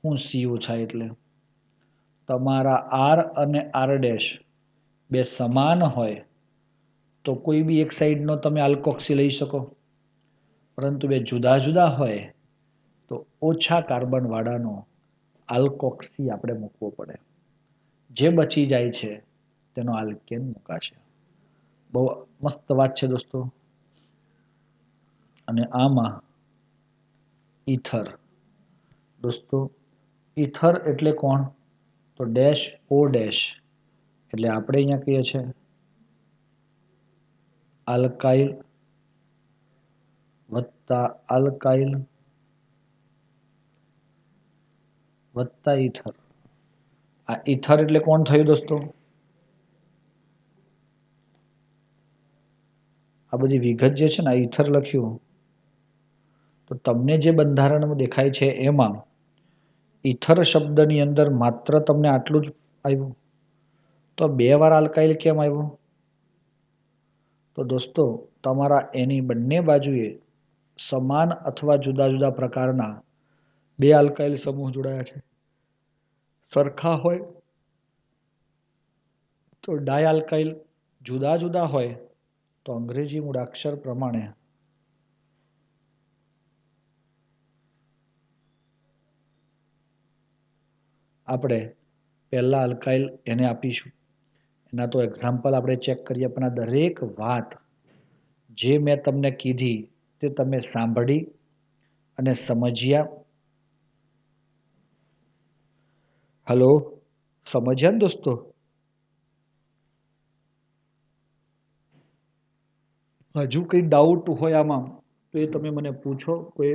હું C ઓછા એટલે તમારા R અને R ડેશ બે સમાન હોય તો કોઈ બી એક સાઈડનો તમે આલ્કોક્સી લઈ શકો, પરંતુ બે જુદા જુદા હોય તો ઓછા કાર્બન વાળાનો આલ્કોક્સી આપણે મૂકવો પડે. જે બચી જાય છે તેનો આલ્કેન મુકાશે. બહુ મસ્ત વાત છે દોસ્તો. અને આમાં ઈથર. દોસ્તો, ઈથર એટલે કોણ? તો ડેશ ઓ ડેશ એટલે આપણે અહીંયા કહીએ છીએ આલ્કાઇલ વત્તા આલ્કાઇલ વત્તા ઈથર. આ ઈથર એટલે કોણ થયું દોસ્તો? આ બધી વિગત જે છે ને, આ ઈથર લખ્યું તો તમને જે બંધારણ દેખાય છે એમાં ઈથર શબ્દની અંદર માત્ર તમને આટલું જ આવ્યું. તો 2 વાર આલ્કાઇલ કેમ આવ્યું? તો દોસ્તો તમારા એની બંને બાજુએ સમાન અથવા જુદા જુદા પ્રકારના 2 આલ્કાઇલ સમૂહ જોડાયા છે. સરખા હોય તો ડાયઆલ્કાઇલ, જુદા જુદા હોય તો અંગ્રેજી મૂળાક્ષર પ્રમાણે આપણે પહેલા આલ્કાઇલ એને આપીશું. એના તો એક્ઝામ્પલ આપણે ચેક કરીએ, પણ આ દરેક વાત જે મેં તમને કીધી તે તમે સાંભળી અને સમજ્યા. હલો, સમજ્યા ને દોસ્તો? હજુ કંઈ ડાઉટ હોય આમાં તો એ તમે મને પૂછો. કોઈ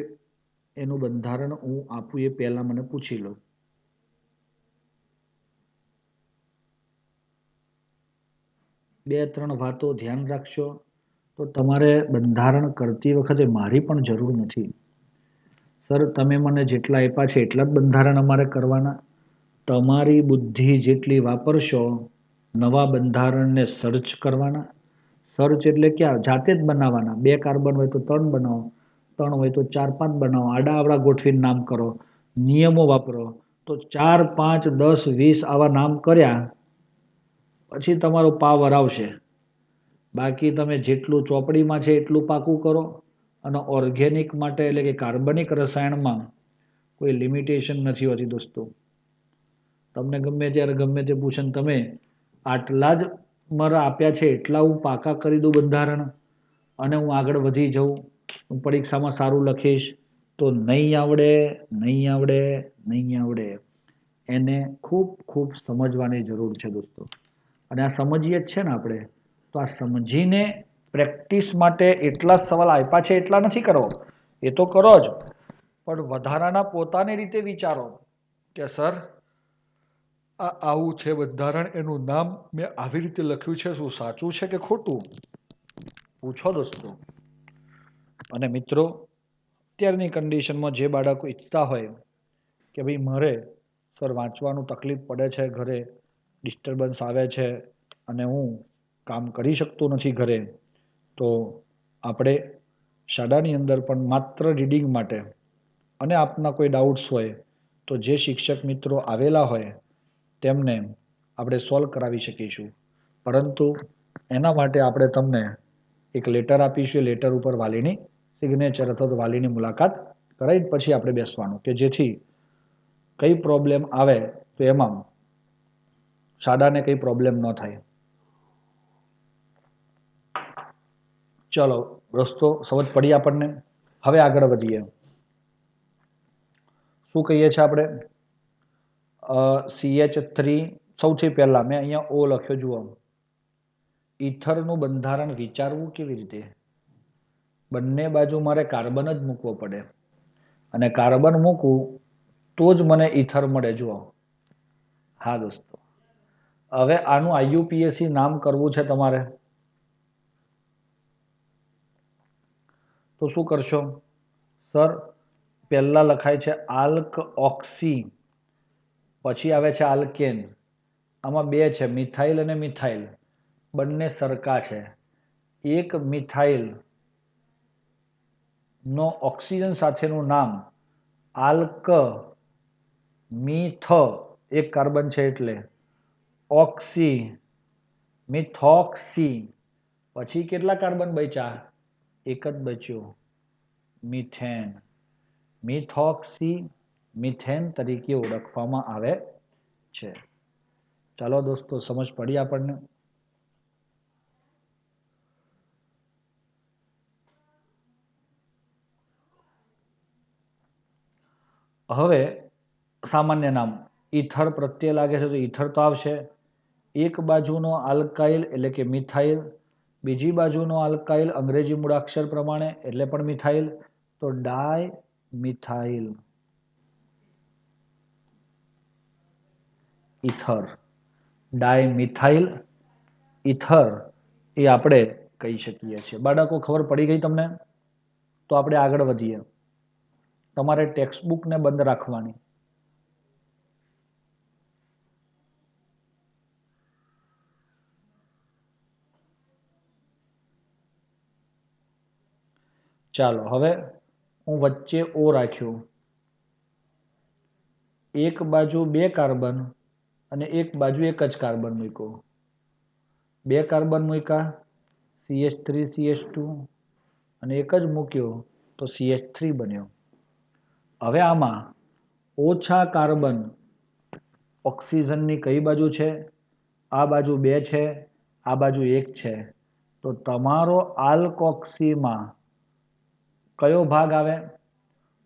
એનું બંધારણ હું આપું એ પહેલા મને પૂછી લો. બે ત્રણ વાતો ધ્યાન રાખશો તો તમારે બંધારણ કરતી વખતે મારી પણ જરૂર નથી. સર તમે મને જેટલા આપ્યા છે એટલા જ બંધારણ અમારે કરવાના. તમારી બુદ્ધિ જેટલી વાપરશો નવા બંધારણને સર્ચ કરવાના. સર્ચ એટલે ક્યાં? જાતે જ બનાવવાના. 2 કાર્બન હોય તો 3 બનાવો, 3 હોય તો 4 5 બનાવો, આડા આવડા ગોઠવીને નામ કરો, નિયમો વાપરો. તો 4 5 10 20 આવા નામ કર્યા પછી તમારો પાવર આવશે. બાકી તમે જેટલું ચોપડીમાં છે એટલું પાકું કરો. અને ઓર્ગેનિક માટે એટલે કે કાર્બનિક રસાયણમાં કોઈ લિમિટેશન નથી હોતી દોસ્તો. તમને ગમે ત્યારે ગમે તે પૂછે ને તમે આટલા જ મારા આપ્યા છે એટલા હું પાકા કરી દઉં બંધારણ અને હું આગળ વધી જાઉં, હું પરીક્ષામાં સારું લખીશ, તો નહીં આવડે, નહીં આવડે, નહીં આવડે. એને ખૂબ ખૂબ સમજવાની જરૂર છે દોસ્તો. અને આ સમજીએ જ છે ને આપણે, તો આ સમજીને પ્રેક્ટિસ માટે એટલા સવાલ આપ્યા છે એટલા નથી કરો, એ તો કરો જ, પણ વધારાના પોતાની રીતે વિચારો કે સર આ આવું છે બંધારણ, એનું નામ મેં આવી રીતે લખ્યું છે, શું સાચું છે કે ખોટું? પૂછો દોસ્તો. અને મિત્રો અત્યારની કન્ડિશનમાં જે બાળકો ઈચ્છતા હોય કે ભાઈ મારે સર વાંચવાનું તકલીફ પડે છે, ઘરે ડિસ્ટર્બન્સ આવે છે અને હું કામ કરી શકતો નથી ઘરે, તો આપણે શાળાની અંદર પણ માત્ર રીડિંગ માટે અને આપના કોઈ ડાઉટ્સ હોય તો જે શિક્ષક મિત્રો આવેલા હોય તેમને આપણે સોલ્વ કરાવી શકીશું. પરંતુ એના માટે આપણે તમને એક લેટર આપીશું. એ લેટર ઉપર વાલીની સિગ્નેચર અથવા તો વાલીની મુલાકાત કરાવી પછી આપણે બેસવાનું, કે જેથી કઈ પ્રોબ્લેમ આવે તો એમાં શાળાને કઈ પ્રોબ્લેમ ન થાય. ચલો રસ્તો સમજ પડી આપણને. હવે આગળ વધીએ. શું કહીએ છીએ આપણે? CH3 સૌથી પહેલા મેં અહીંયા O લખ્યો જુઓ. ઈથરનું બંધારણ વિચારવું કેવી રીતે? બંને બાજુ મારે કાર્બન જ મૂકવો પડે અને કાર્બન મૂકવું તો જ મને ઈથર મળે. જુઓ, હા દોસ્તો, હવે આનું IUPAC નામ કરવું છે તમારે, તો શું કરશો? સર પહેલા લખાય છે આલ્ક ઓક્સી, પછી આવે છે આલ્કેન. આમાં 2 છે, મિથાઇલ અને મિથાઇલ, બંને સરખા છે. એક મિથાઇલ નો ઓક્સિજન સાથેનું નામ આલ્ક મિથ, એક કાર્બન છે એટલે ઓક્સી, મિથોક્સી. પછી કેટલા કાર્બન બચ્યા? એક જ બચ્યો, મિથેન. મિથોક્સી મિથેન તરીકે ઓળખવામાં આવે છે. ચાલો દોસ્તો સમજ પડી આપણને. હવે સામાન્ય નામ ઈથર પ્રત્યે લાગે છે તો ઈથર તો આવશે. એક બાજુનો આલ્કાઇલ એટલે કે મિથાઇલ, બીજી બાજુનો આલ્કાઇલ અંગ્રેજી મૂળાક્ષર પ્રમાણે એટલે પણ મિથાઇલ, તો ડાય મિથાઇલ. ઇથર. ડાયમિથાઇલ ઇથર એ આપણે કહી શકીએ છીએ. બાળકો ખબર પડી ગઈ તમને? તો આપણે આગળ વધીએ. તમારે ટેક્સ્ટબુકને બંધ રાખવાની. ચાલો હવે હું વચ્ચે ઓ રાખ્યું. એક બાજુ 2 કાર્બન અને એક બાજુ એક જ કાર્બન મૂક્યો. 2 કાર્બન મૂક્યા CH3CH2 અને એક જ મૂક્યો તો CH3 બન્યો. હવે આમાં ઓછા કાર્બન ઓક્સિજનની કઈ બાજુ છે? આ બાજુ 2 છે, આ બાજુ 1 છે. તો તમારો આલ્કોક્સીમાં કયો ભાગ આવે?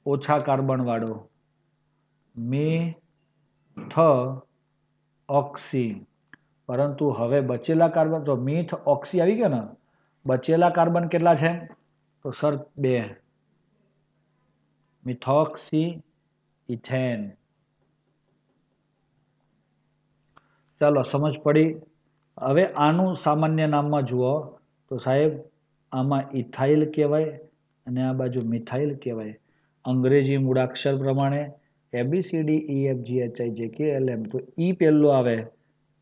ઓછા કાર્બન વાળો. મિથઓક્સી. પરંતુ હવે બચેલા કાર્બન તો મિથ ઓક્સી આવી ગયો ને, બચેલા કાર્બન કેટલા છે? તો સર 2. Methoxy ethane. ચાલો સમજ પડી. હવે આનું સામાન્ય નામમાં જુઓ તો સાહેબ આમાં ઇથાઇલ કહેવાય અને આ બાજુ મિથાઇલ કહેવાય. અંગ્રેજી મૂળાક્ષર પ્રમાણે ABCDEFGHIJKLM. તો ઈ પહેલું આવે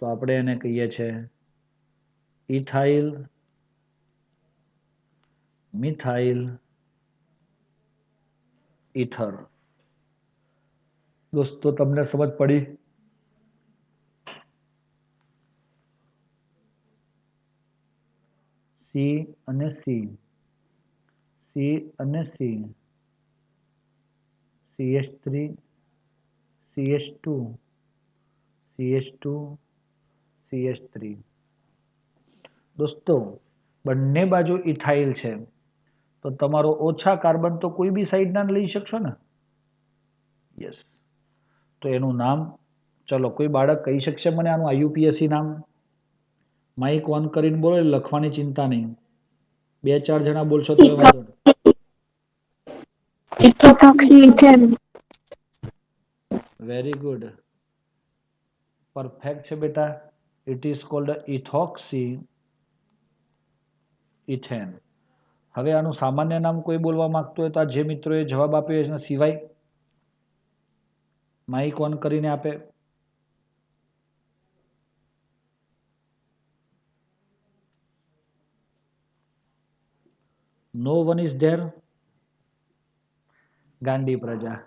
તો આપણે એને કહીએ છીએ ઇથાઇલ, મિથાઇલ, ઇથર. દોસ્તો તમને સમજ પડી? સી અને સી, સી અને C, CH3, CH2, CH2, CH3. દોસ્તો બંને બાજુ ઇથાઇલ છે તો તમારો ઓછા કાર્બન તો કોઈ બી સાઈડના લઈ શકશો ને? યસ. તો એનું નામ ચલો કોઈ બાળક કહી શકશે મને આનું IUPAC નામ? માઇક ઓન કરીને બોલો, લખવાની ચિંતા નહીં. 2-4 જણા બોલશો તો વાંધો નહીં. વેરી ગુડ, પરફેક્ટ છે બેટા. It is called ethoxy ethane. હવે આનું સામાન્ય નામ કોઈ બોલવા માંગતો હોય તો આ જે મિત્રોએ જવાબ આપ્યો એના સિવાય માઇક ઓન કરીને આપે. નો વન ઇઝ ધેર. ગાંડી પ્રજા.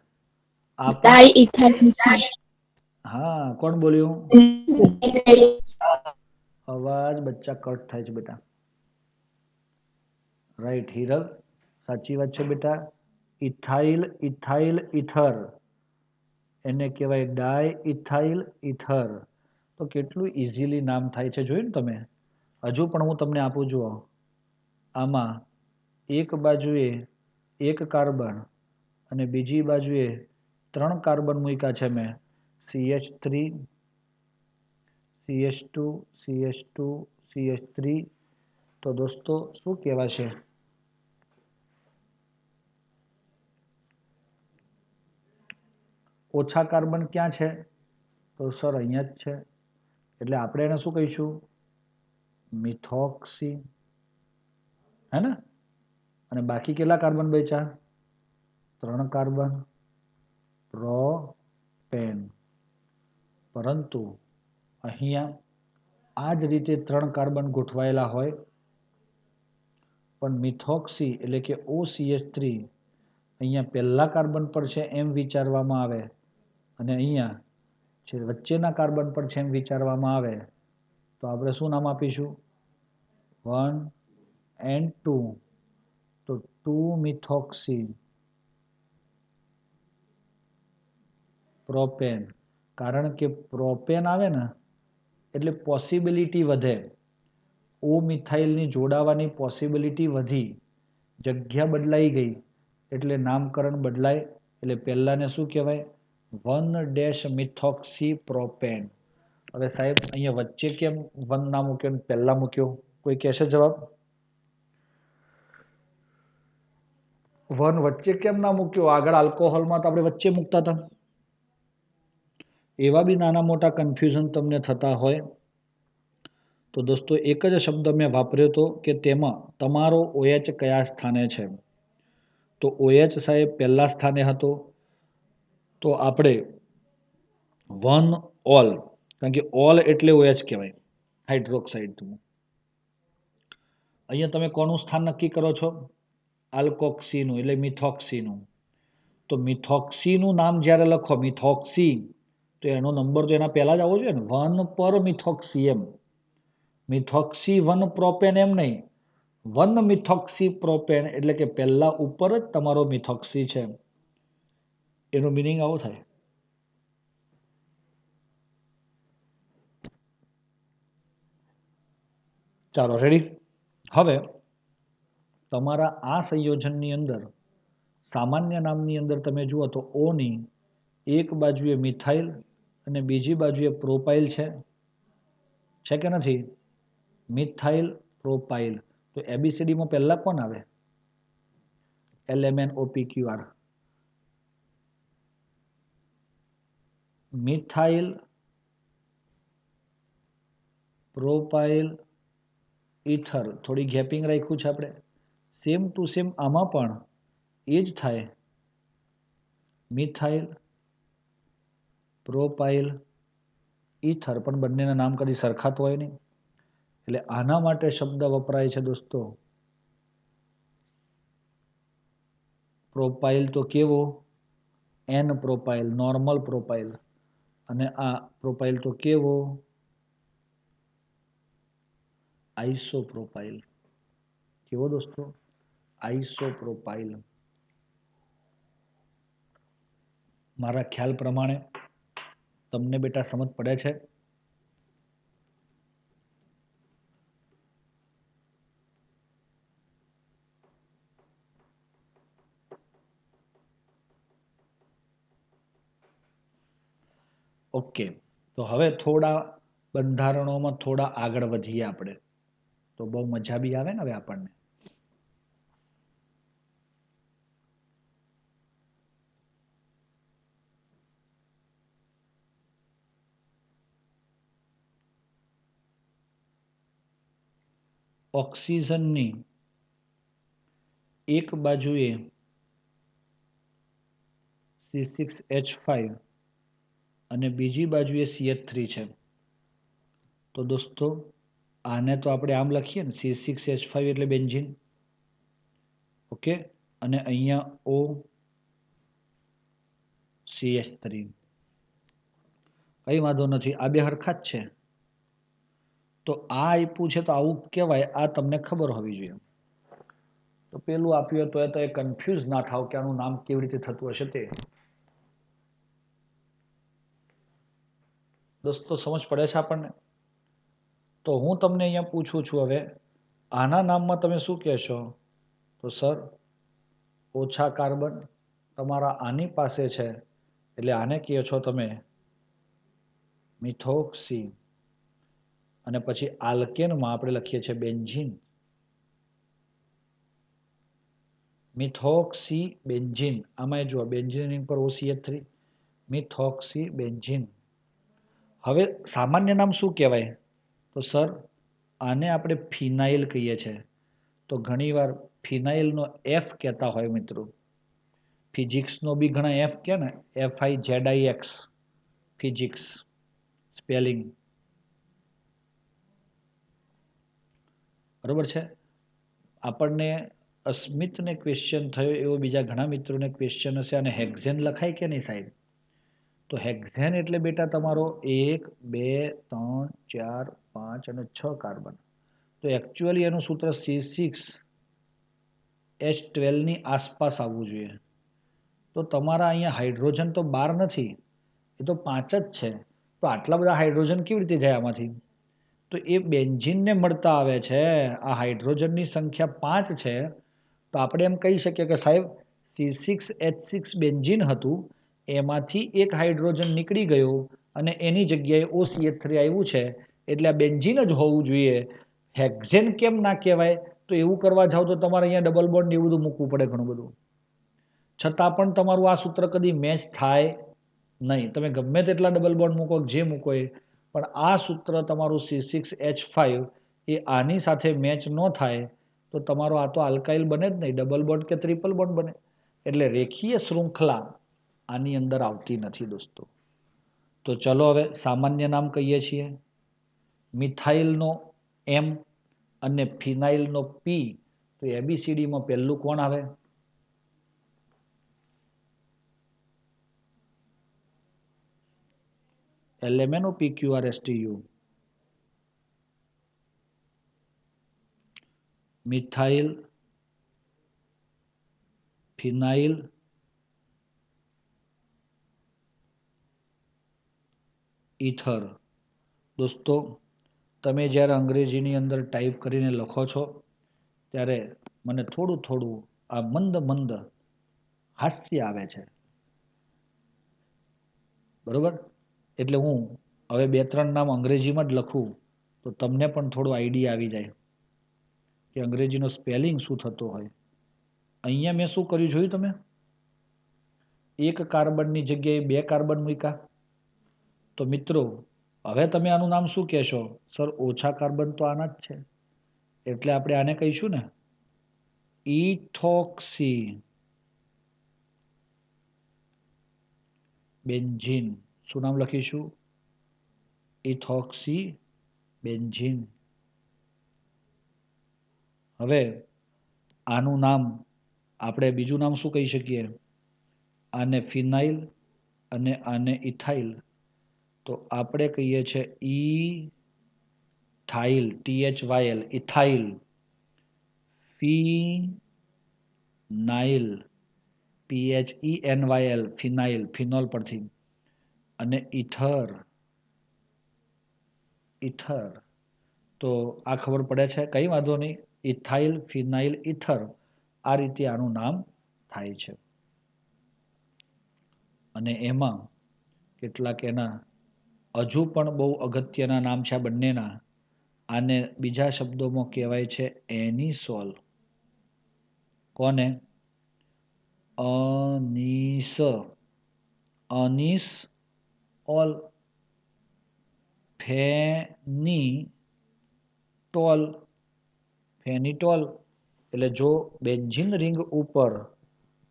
હા, કોણ બોલ્યું? અવાજ બચ્ચા કટ થાય છે બેટા. રાઈટ હિરલ, સાચી વાત છે બેટા. ઇથાઇલ, ઇથાઇલ, ઇથર એને કહેવાય ડાય ઇથાઇલ ઇથર. તો કેટલું ઇઝીલી નામ થાય છે, જોયું ને તમે? હજુ પણ હું તમને આપું જુઓ. આમાં એક બાજુએ 1 કાર્બન અને બીજી બાજુએ 3 કાર્બન મૂક્યા છે મેં. CH3, CH2, CH2, CH3. તો દોસ્તો શું કહેવાશે? ઓછા કાર્બન ક્યાં છે? તો સર અહીંયા જ છે. એટલે આપણે એને શું કહીશું? મિથોક્સી. હે ને? અને બાકી કેટલા કાર્બન બચ્યા? 3 કાર્બન. પ્રોપેન. પરંતુ અહીંયા આ જ રીતે 3 કાર્બન ગોઠવાયેલા હોય પણ મિથોક્સી એટલે કે OCH3 અહીંયા પહેલા કાર્બન પર છે એમ વિચારવામાં આવે અને અહીંયા જે વચ્ચેના કાર્બન પર છે એમ વિચારવામાં આવે તો આપણે શું નામ આપીશું? 1 and 2. તો 2 મિથોક્સી પ્રોપેન. કારણ કે પ્રોપેન આવે ને એટલે પોસિબિલિટી વધે. ઓ મિથાઇલની જોડાવાની પોસિબિલિટી વધી, જગ્યા બદલાઈ ગઈ એટલે નામકરણ બદલાય. એટલે પહેલાને શું કહેવાય? 1-મિથોક્સી પ્રોપેન. હવે સાહેબ અહીંયા વચ્ચે કેમ 1 ના મૂક્યો પહેલા મૂક્યો? કોઈ કહેશે જવાબ? 1 વચ્ચે કેમ ના મૂક્યો? આગળ આલ્કોહોલમાં તો આપણે વચ્ચે મૂકતા હતા. એવા બી નાના મોટા કન્ફ્યુઝન તમને થતા હોય તો દોસ્તો એક જ શબ્દ મેં વાપર્યો હતો કે તેમાં તમારો OH કયા સ્થાને છે. તો OH સાહેબ પહેલા સ્થાને હતો. તો આપણે વન ઓલ, કારણ કે ઓલ એટલે OH કહેવાય, હાઇડ્રોક્સાઇડનું. અહીંયા તમે કોનું સ્થાન નક્કી કરો છો? આલ્કોક્સીનું એટલે મિથોક્સીનું. તો મિથોક્સીનું નામ જ્યારે લખો મિથોક્સી, તો એનો નંબર તો એના પહેલા જ આવવો જોઈએ ને, 1 પર મિથોક્સી એમ. મિથોક્સી 1 પ્રોપેન એમ નહીં, 1 મિથોક્સી પ્રોપેન એટલે કે પહેલા ઉપર જ તમારો મિથોક્સી છે. એનો મિનિંગ આવો થાય. ચાલો રેડી. હવે તમારા આ સંયોજનની અંદર સામાન્ય નામની અંદર તમે જુઓ તો ઓની એક બાજુએ મિથાઇલ અને બીજી બાજુએ પ્રોપાઇલ છે કે નથી? Methyl propyl. તો ABCDમાં પહેલા કોણ આવે? LMNOPQR. Methyl propyl ether. થોડી ગેપિંગ રાખ્યું છે આપણે. સેમ ટુ સેમ આમાં પણ એ જ થાય. મિથાઇલ પ્રોપાઇલ ઇથર, પણ બંનેના નામ કદી સરખા તો હોય નહીં. એટલે આના માટે શબ્દ વપરાય છે દોસ્તો પ્રોપાઇલ. તો કેવો? N propyl, normal propyl. અને આ પ્રોપાઇલ તો કેવો? આઇસોપ્રોપાઇલ. કેવો દોસ્તો? આઇસોપ્રોપાઇલ. મારા ખ્યાલ પ્રમાણે તમને બેટા સમજ પડે છે? ઓકે. તો હવે થોડા બંધારણોમાં થોડા આગળ વધીએ આપણે, તો બહુ મજા બી આવે ને હવે આપણને. ઓક્સિજનની એક બાજુએ C6H5 અને બીજી બાજુએ CH3 છે. તો દોસ્તો આને તો આપણે આમ લખીએ ને, C6H5 એટલે બેન્ઝીન. ઓકે. અને અહીંયા OCH3. કઈ વાંધો નથી, આ બે હરખા જ છે. તો આ આપ્યું છે તો આવું કહેવાય, આ તમને ખબર હોવી જોઈએ. તો પેલું આપ્યું તો એ કન્ફ્યુઝ ના થાવ કે આનું નામ કેવી રીતે થતું હશે તે. દોસ્તો સમજ પડે છે આપણને? તો હું તમને અહીંયા પૂછું છું હવે, આના નામમાં તમે શું કહેશો? તો સર ઓછા કાર્બન તમારા આની પાસે છે એટલે આને કહો છો તમે મિથોક્સી. અને પછી આલ્કેનમાં આપણે લખીએ છીએ બેન્ઝીન. Methoxy benzene. આમાં જુઓ બેન્ઝીન પર OCH3, મિથોક્સી બેન્ઝીન. હવે સામાન્ય નામ શું કહેવાય? તો સર આને આપણે ફિનાઇલ કહીએ છીએ. તો ઘણીવાર ફિનાઇલનો F કહેતા હોય મિત્રો. ફિઝિક્સનો બી ઘણા F કહે ને, FIZIX, ફિઝિક્સ સ્પેલિંગ. બરોબર છે. આપણને અસ્મિતને ક્વેશ્ચન થયો એવો બીજા ઘણા મિત્રોને ક્વેશ્ચન હશે, અને હેક્ઝેન લખાય કે નહીં સાહેબ? તો હેક્ઝેન એટલે બેટા તમારો 1 2 3 4 5 અને 6 કાર્બન. તો એકચ્યુઅલી એનું સૂત્ર C6H12 ની આસપાસ આવવું જોઈએ. તો તમારા અહીંયા હાઇડ્રોજન તો 12 નથી, એ તો 5 જ છે. તો આટલા બધા હાઇડ્રોજન કેવી રીતે જાય આમાંથી? તો એ બેન્ઝીનને મળતા આવે છે. આ હાઇડ્રોજનની સંખ્યા 5 છે. તો આપણે એમ કહી શકીએ કે સાહેબ C6H6 બેન્ઝીન હતું, એમાંથી એક હાઇડ્રોજન નીકળી ગયું અને એની જગ્યાએ OCH3 આવ્યું છે, એટલે આ બેન્ઝીન જ હોવું જોઈએ. હેક્ઝેન કેમ ના કહેવાય? તો એવું કરવા જાવ તો તમારે અહીંયા ડબલ બોન્ડ એવું બધું મૂકવું પડે ઘણું બધું. છતાં પણ તમારું આ સૂત્ર કદી મેચ થાય નહીં, તમે ગમે તેટલા ડબલ બોન્ડ મૂકો જે મૂકો એ, પણ આ સૂત્ર તમારું C6H5 એ આની સાથે મેચ ન થાય તો તમારો આ તો આલ્કાઇલ બને જ નહીં, ડબલ બોન્ડ કે ટ્રિપલ બોન્ડ બને. એટલે રેખીય શૃંખલા આની અંદર આવતી નથી દોસ્તો. તો ચલો હવે સામાન્ય નામ કહીએ છીએ. મિથાઇલનો M અને ફિનાઇલનો P. તો ABCDમાં પહેલું કોણ આવે? LMNO PQRSTU. મિથાઇલ, ફિનાઇલ, ઇથર. દોસ્તો તમે જ્યારે અંગ્રેજીની અંદર ટાઈપ કરીને લખો છો ત્યારે મને થોડું થોડું આ મંદ મંદ હાસ્ય આવે છે, બરોબર? એટલે હું હવે 2-3 નામ અંગ્રેજીમાં જ લખું તો તમને પણ થોડો આઈડિયા આવી જાય કે અંગ્રેજીનો સ્પેલિંગ શું થતો હોય. અહીંયા મેં શું કર્યું જોયું તમે? એક કાર્બનની જગ્યાએ 2 કાર્બન મૂક્યા. તો મિત્રો હવે તમે આનું નામ શું કહેશો? સર ઓછા કાર્બન તો આના જ છે, એટલે આપણે આને કહીશું ને ઇથોક્સી બેન્ઝીન. શું નામ લખીશું? Ethoxy benzene. હવે આનું નામ આપણે બીજું નામ શું કહી શકીએ? આને ફિનાઇલ અને આને ઇથાઇલ. તો આપણે કહીએ છીએ ઇથાઇલ, THYL, ઇથાઇલ. ફિનાઇલ, PHENYL, ફિનાઇલ, ફિનોલ પરથી. અને ઇથર, ઇથર. તો આ ખબર પડે છે, કંઈ વાંધો નહીં. ઇથાઇલ, ફિનાઇલ, ઇથર, આ રીતે આનું નામ થાય છે. અને એમાં કેટલાક એના હજુ પણ બહુ અગત્યના નામ છે આ બંનેના. આને બીજા શબ્દોમાં કહેવાય છે એનિસોલ. કોને? અનીસ, અનીસ ઓલ. ફેનિટોલ, ફેનિટોલ. એટલે જો બેન્ઝીન રિંગ ઉપર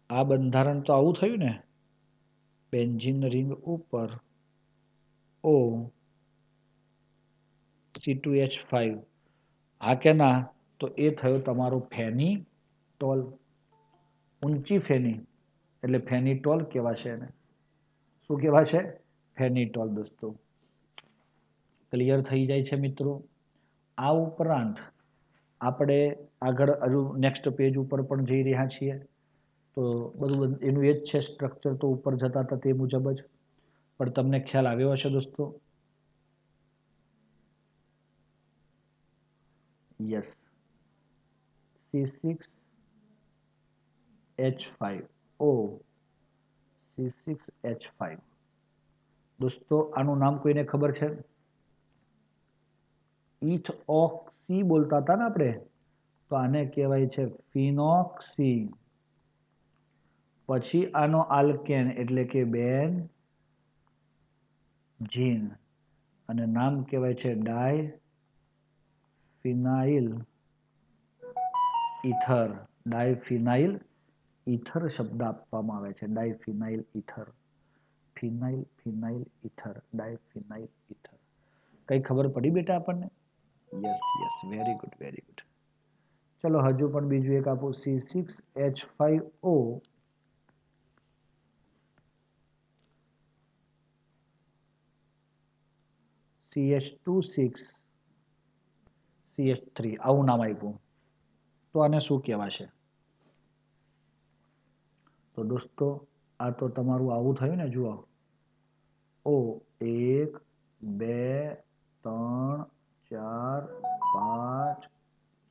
આ બંધારણ તો આવું થયું ને, બેન્ઝીન રિંગ ઉપર O C2H5, હા કે ના? તો એ થયો તમારો ફેનિટોલ. ઊંચી ફેની એટલે ફેનિટોલ કહેવાશે એને. શું કહેવાશે? ફેનિટોલ. દોસ્તો ક્લિયર થઈ જાય છે મિત્રો? આ ઉપરાંત આપણે આગળ હજુ નેક્સ્ટ પેજ ઉપર પણ જઈ રહ્યા છીએ. તો બધું એનું એ જ છે સ્ટ્રક્ચર, તો ઉપર જતા હતા તે મુજબ જ. પણ તમને ખ્યાલ આવ્યો હશે દોસ્તો? Yes, C6H5O, C6H5. દોસ્તો આનું નામ કોઈને ખબર છે? ઇથઓક્સી બોલતા હતા ને આપણે, તો આને કહેવાય છે ફિનોક્સી. પછી આનો આલ્કેન એટલે કે બેન્ઝીન, અને નામ કહેવાય છે ડાયફિનાઇલ ઇથર. ડાયફિનાઇલ ઇથર શબ્દ આપવામાં આવે છે, ડાયફિનાઇલ ઇથર. ફિનાઇલ, ફિનાઇલ, ઇથર, ડાયફિનાઇલ ઇથર. કઈ ખબર પડી બેટા આપણને? Yes yes, very good, very good. ચલો હજુ પણ બીજું એક આપું, C6H5O CH26 CH3, આવું નામ આપ્યું. તો આને શું કહેવાશે? તો દોસ્તો આ તો તમારું આવું થયું ને, જુઓ O 1 2 3 4 5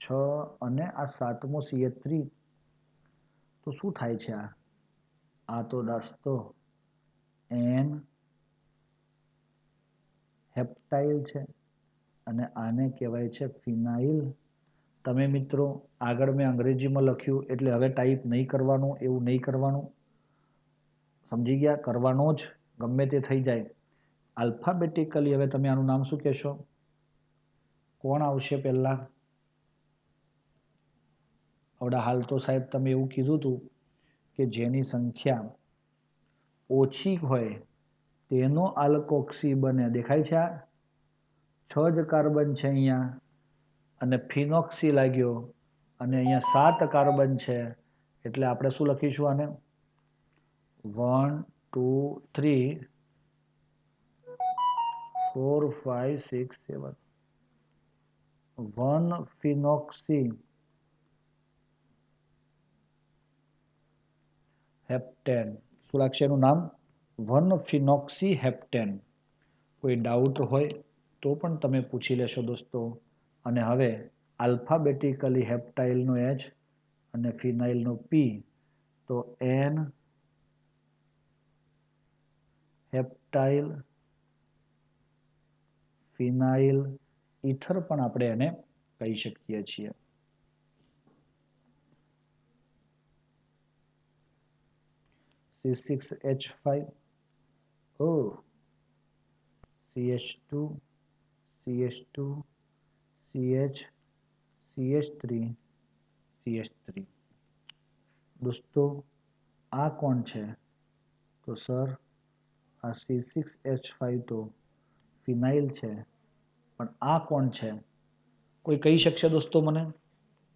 6 અને આ 7મો CH3. તો શું થાય છે આ તો દોસ્તો એન હેપ્ટાઇલ છે, અને આને કહેવાય છે ફિનાઇલ. તમે મિત્રો આગળ મેં અંગ્રેજીમાં લખ્યું એટલે હવે ટાઈપ નહીં કરવાનું, એવું નહીં કરવાનું. સમજી ગયા? કરવાનો જ ગમે તે થઈ જાય. આલ્ફાબેટિકલી હવે તમે આનું નામ શું કહેશો? કોણ આવશે પહેલા? આવડા હાલ તો સાહેબ તમે એવું કીધું હતું કે જેની સંખ્યા ઓછી હોય તેનો આલ્કોક્સી બને. દેખાય છે આ 6 જ કાર્બન છે અહીંયા અને ફિનોક્સી લાગ્યો અને અહીંયા 7 કાર્બન છે એટલે આપણે શું લખીશું આને? 1 2 3 4 5 6 7 1 ફિનોક્સી હેપ્ટેન. શું લાગશે એનું નામ? 1 ફિનોક્સી હેપ્ટેન. કોઈ ડાઉટ હોય તો પણ તમે પૂછી લેશો દોસ્તો. અને હવે આલ્ફાબેટિકલી હેપ્ટાઇલનો H અને ફિનાઇલનો P, તો N હેપ્ટાઇલ ફિનાઇલ ઇથર પણ આપણે એને કહી શકીએ છીએ. C6H5 CH2 CH2 CH CH3 CH3. દોસ્તો આ કોણ છે? તો સર આ C6H5 તો ફિનાઇલ છે, પણ આ કોણ છે? કોઈ કહી શકશે દોસ્તો મને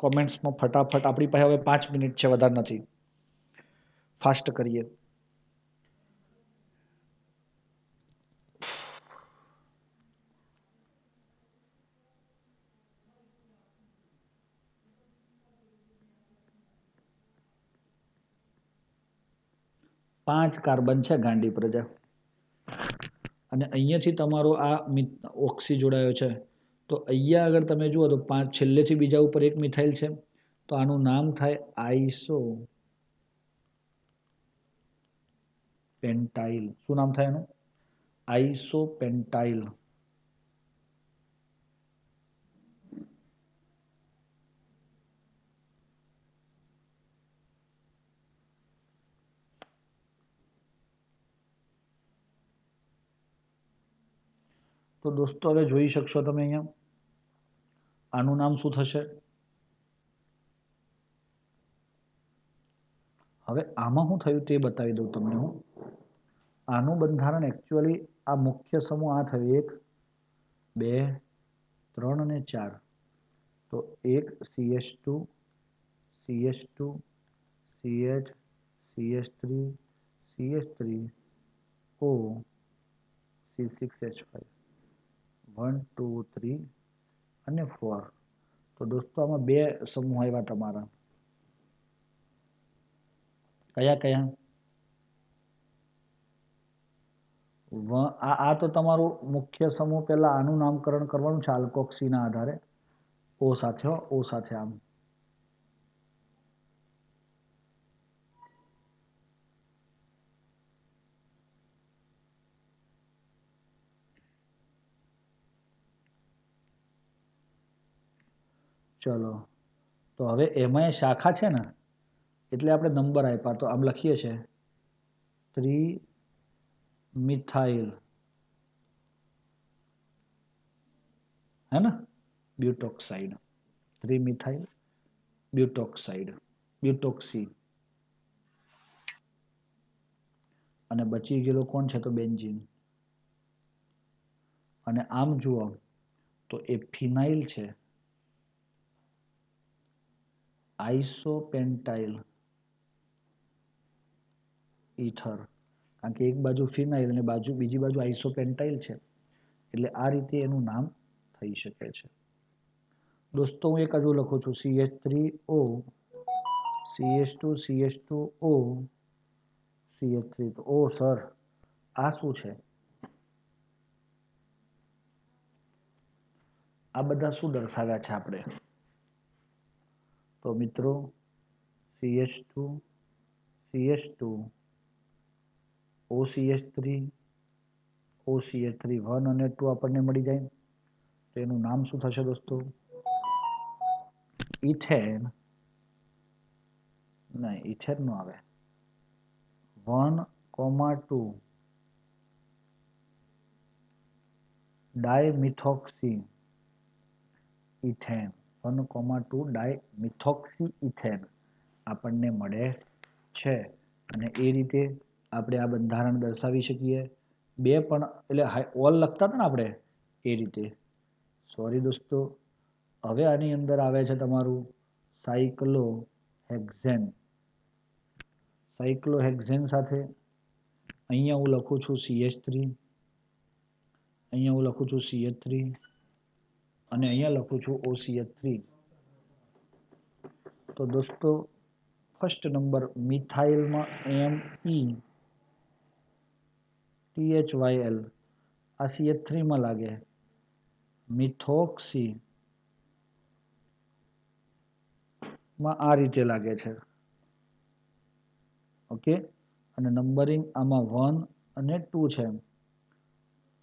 કોમેન્ટ્સમાં ફટાફટ? આપણી પાસે હવે 5 મિનિટ છે, વધારે નથી. ફાસ્ટ કરીએ. પાંચ કાર્બન છે ગાંડી પ્રજા. અને અહીંયાથી તમારો આ ઓક્સી જોડાયો છે, તો અહીંયા આગળ તમે જુઓ તો 5 છેલ્લેથી બીજા ઉપર એક મિથાઇલ છે, તો આનું નામ થાય આઈસો પેન્ટાઇલ. શું નામ થાય એનું? આઈસો પેન્ટાઇલ. તો દોસ્તો હવે જોઈ શકશો તમે અહીંયા આનું નામ શું થશે? હવે આમાં શું થયું તે બતાવી દઉં તમને હું. આનું બંધારણ એકચ્યુઅલી આ મુખ્ય સમૂહ આ થયો 1 2 3 અને 4. તો એક CH2 CH2 CH CH3 CH3 O C6H5 1 2 3 અને 4. તો દોસ્તો આમાં બે સમૂહ આવ્યા તમારા. કયા કયા? આ તો તમારું મુખ્ય સમૂહ. પહેલા આનું નામકરણ કરવાનું છે આલ્કોક્સીના આધારે. O સાથે O સાથે આમ. ચલો તો હવે એમાં શાખા છે ને એટલે આપણે નંબર આપ્યા, તો આમ લખીએ છે 3 મિથાઇલ, હે ને, બ્યુટોક્સાઇડ. 3 મિથાઇલ બ્યુટોક્સાઇડ, બ્યુટોક્સી. અને બચી ગયેલો કોણ છે? તો બેન્ઝીન. અને આમ જુઓ તો એ ફિનાઇલ છે, આઇસોપેન્ટાઇલ ઇથર. કારણ કે એક બાજુ ફિનાઇલ અને બીજી બાજુ આઇસોપેન્ટાઇલ છે, એટલે આ રીતે એનું નામ થઈ શકે છે. દોસ્તો હું એક હજુ લખું છું CH3O CH2 CH2O CH3. તો ઓ સર આ શું છે? આ બધા શું દર્શાવ્યા છે આપણે? તો મિત્રો CH2 CH2 OCH3 OCH3 1 અને 2 આપણને મળી જાય. તો એનું નામ શું થશે દોસ્તો? ઇથેન. નહીં, ઇથેન નો આવે. 1, 2 ડાયમિથોક્સી ઇથેન 1,2 ડાયમિથોક્સી ઇથેન આપણને મળે છે અને એ રીતે આપણે આ બંધારણ દર્શાવી શકીએ બે પણ એટલે ઓલ લખતા હતા ને આપણે એ રીતે સોરી દોસ્તો હવે આની અંદર આવે છે તમારું સાયક્લોહેક્ઝેન સાથે અહીંયા હું લખું છું CH3 અહીંયા હું લખું છું CH3 અને અહીંયા લખું છું OCH3 તો દોસ્તો ફર્સ્ટ નંબર મિથાઇલમાં METHYL આ CH3 માં લાગે મિથોક્સી માં આ રીતે લાગે છે ઓકે અને નંબરિંગ આમાં 1 અને 2 છે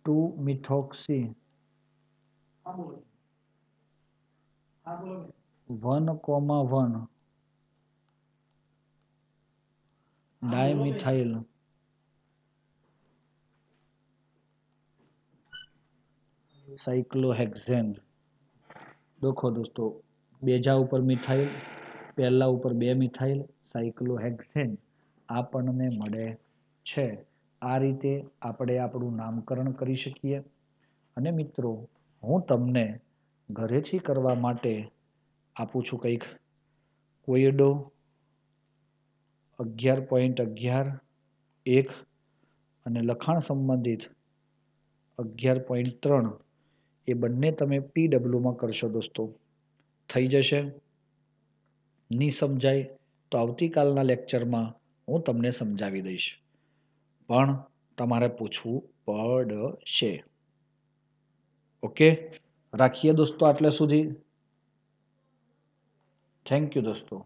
2 મિથોક્સી 1,1 ડાયમિથાઇલ સાયક્લોહેક્ઝેન देखो दोस्तों बेजा ऊपर मिथाइल पहला ऊपर 2 मिथाइल साइक्लोहेक्सेन આપણને મળે છે આ રીતે આપણે આપણું નામકરણ કરી શકીએ અને મિત્રો હું તમને ઘરેથી કરવા માટે આપું છું કંઈક કોયડો 11.11 1 અને લખાણ સંબંધિત 11.3 એ બંને તમે PW માં કરશો દોસ્તો થઈ જશે ની સમજાય તો આવતીકાલના લેક્ચરમાં હું તમને સમજાવી દઈશ પણ તમારે પૂછવું પડશે ઓકે રાખીએ દોસ્તો આટલે સુધી થેન્ક યુ દોસ્તો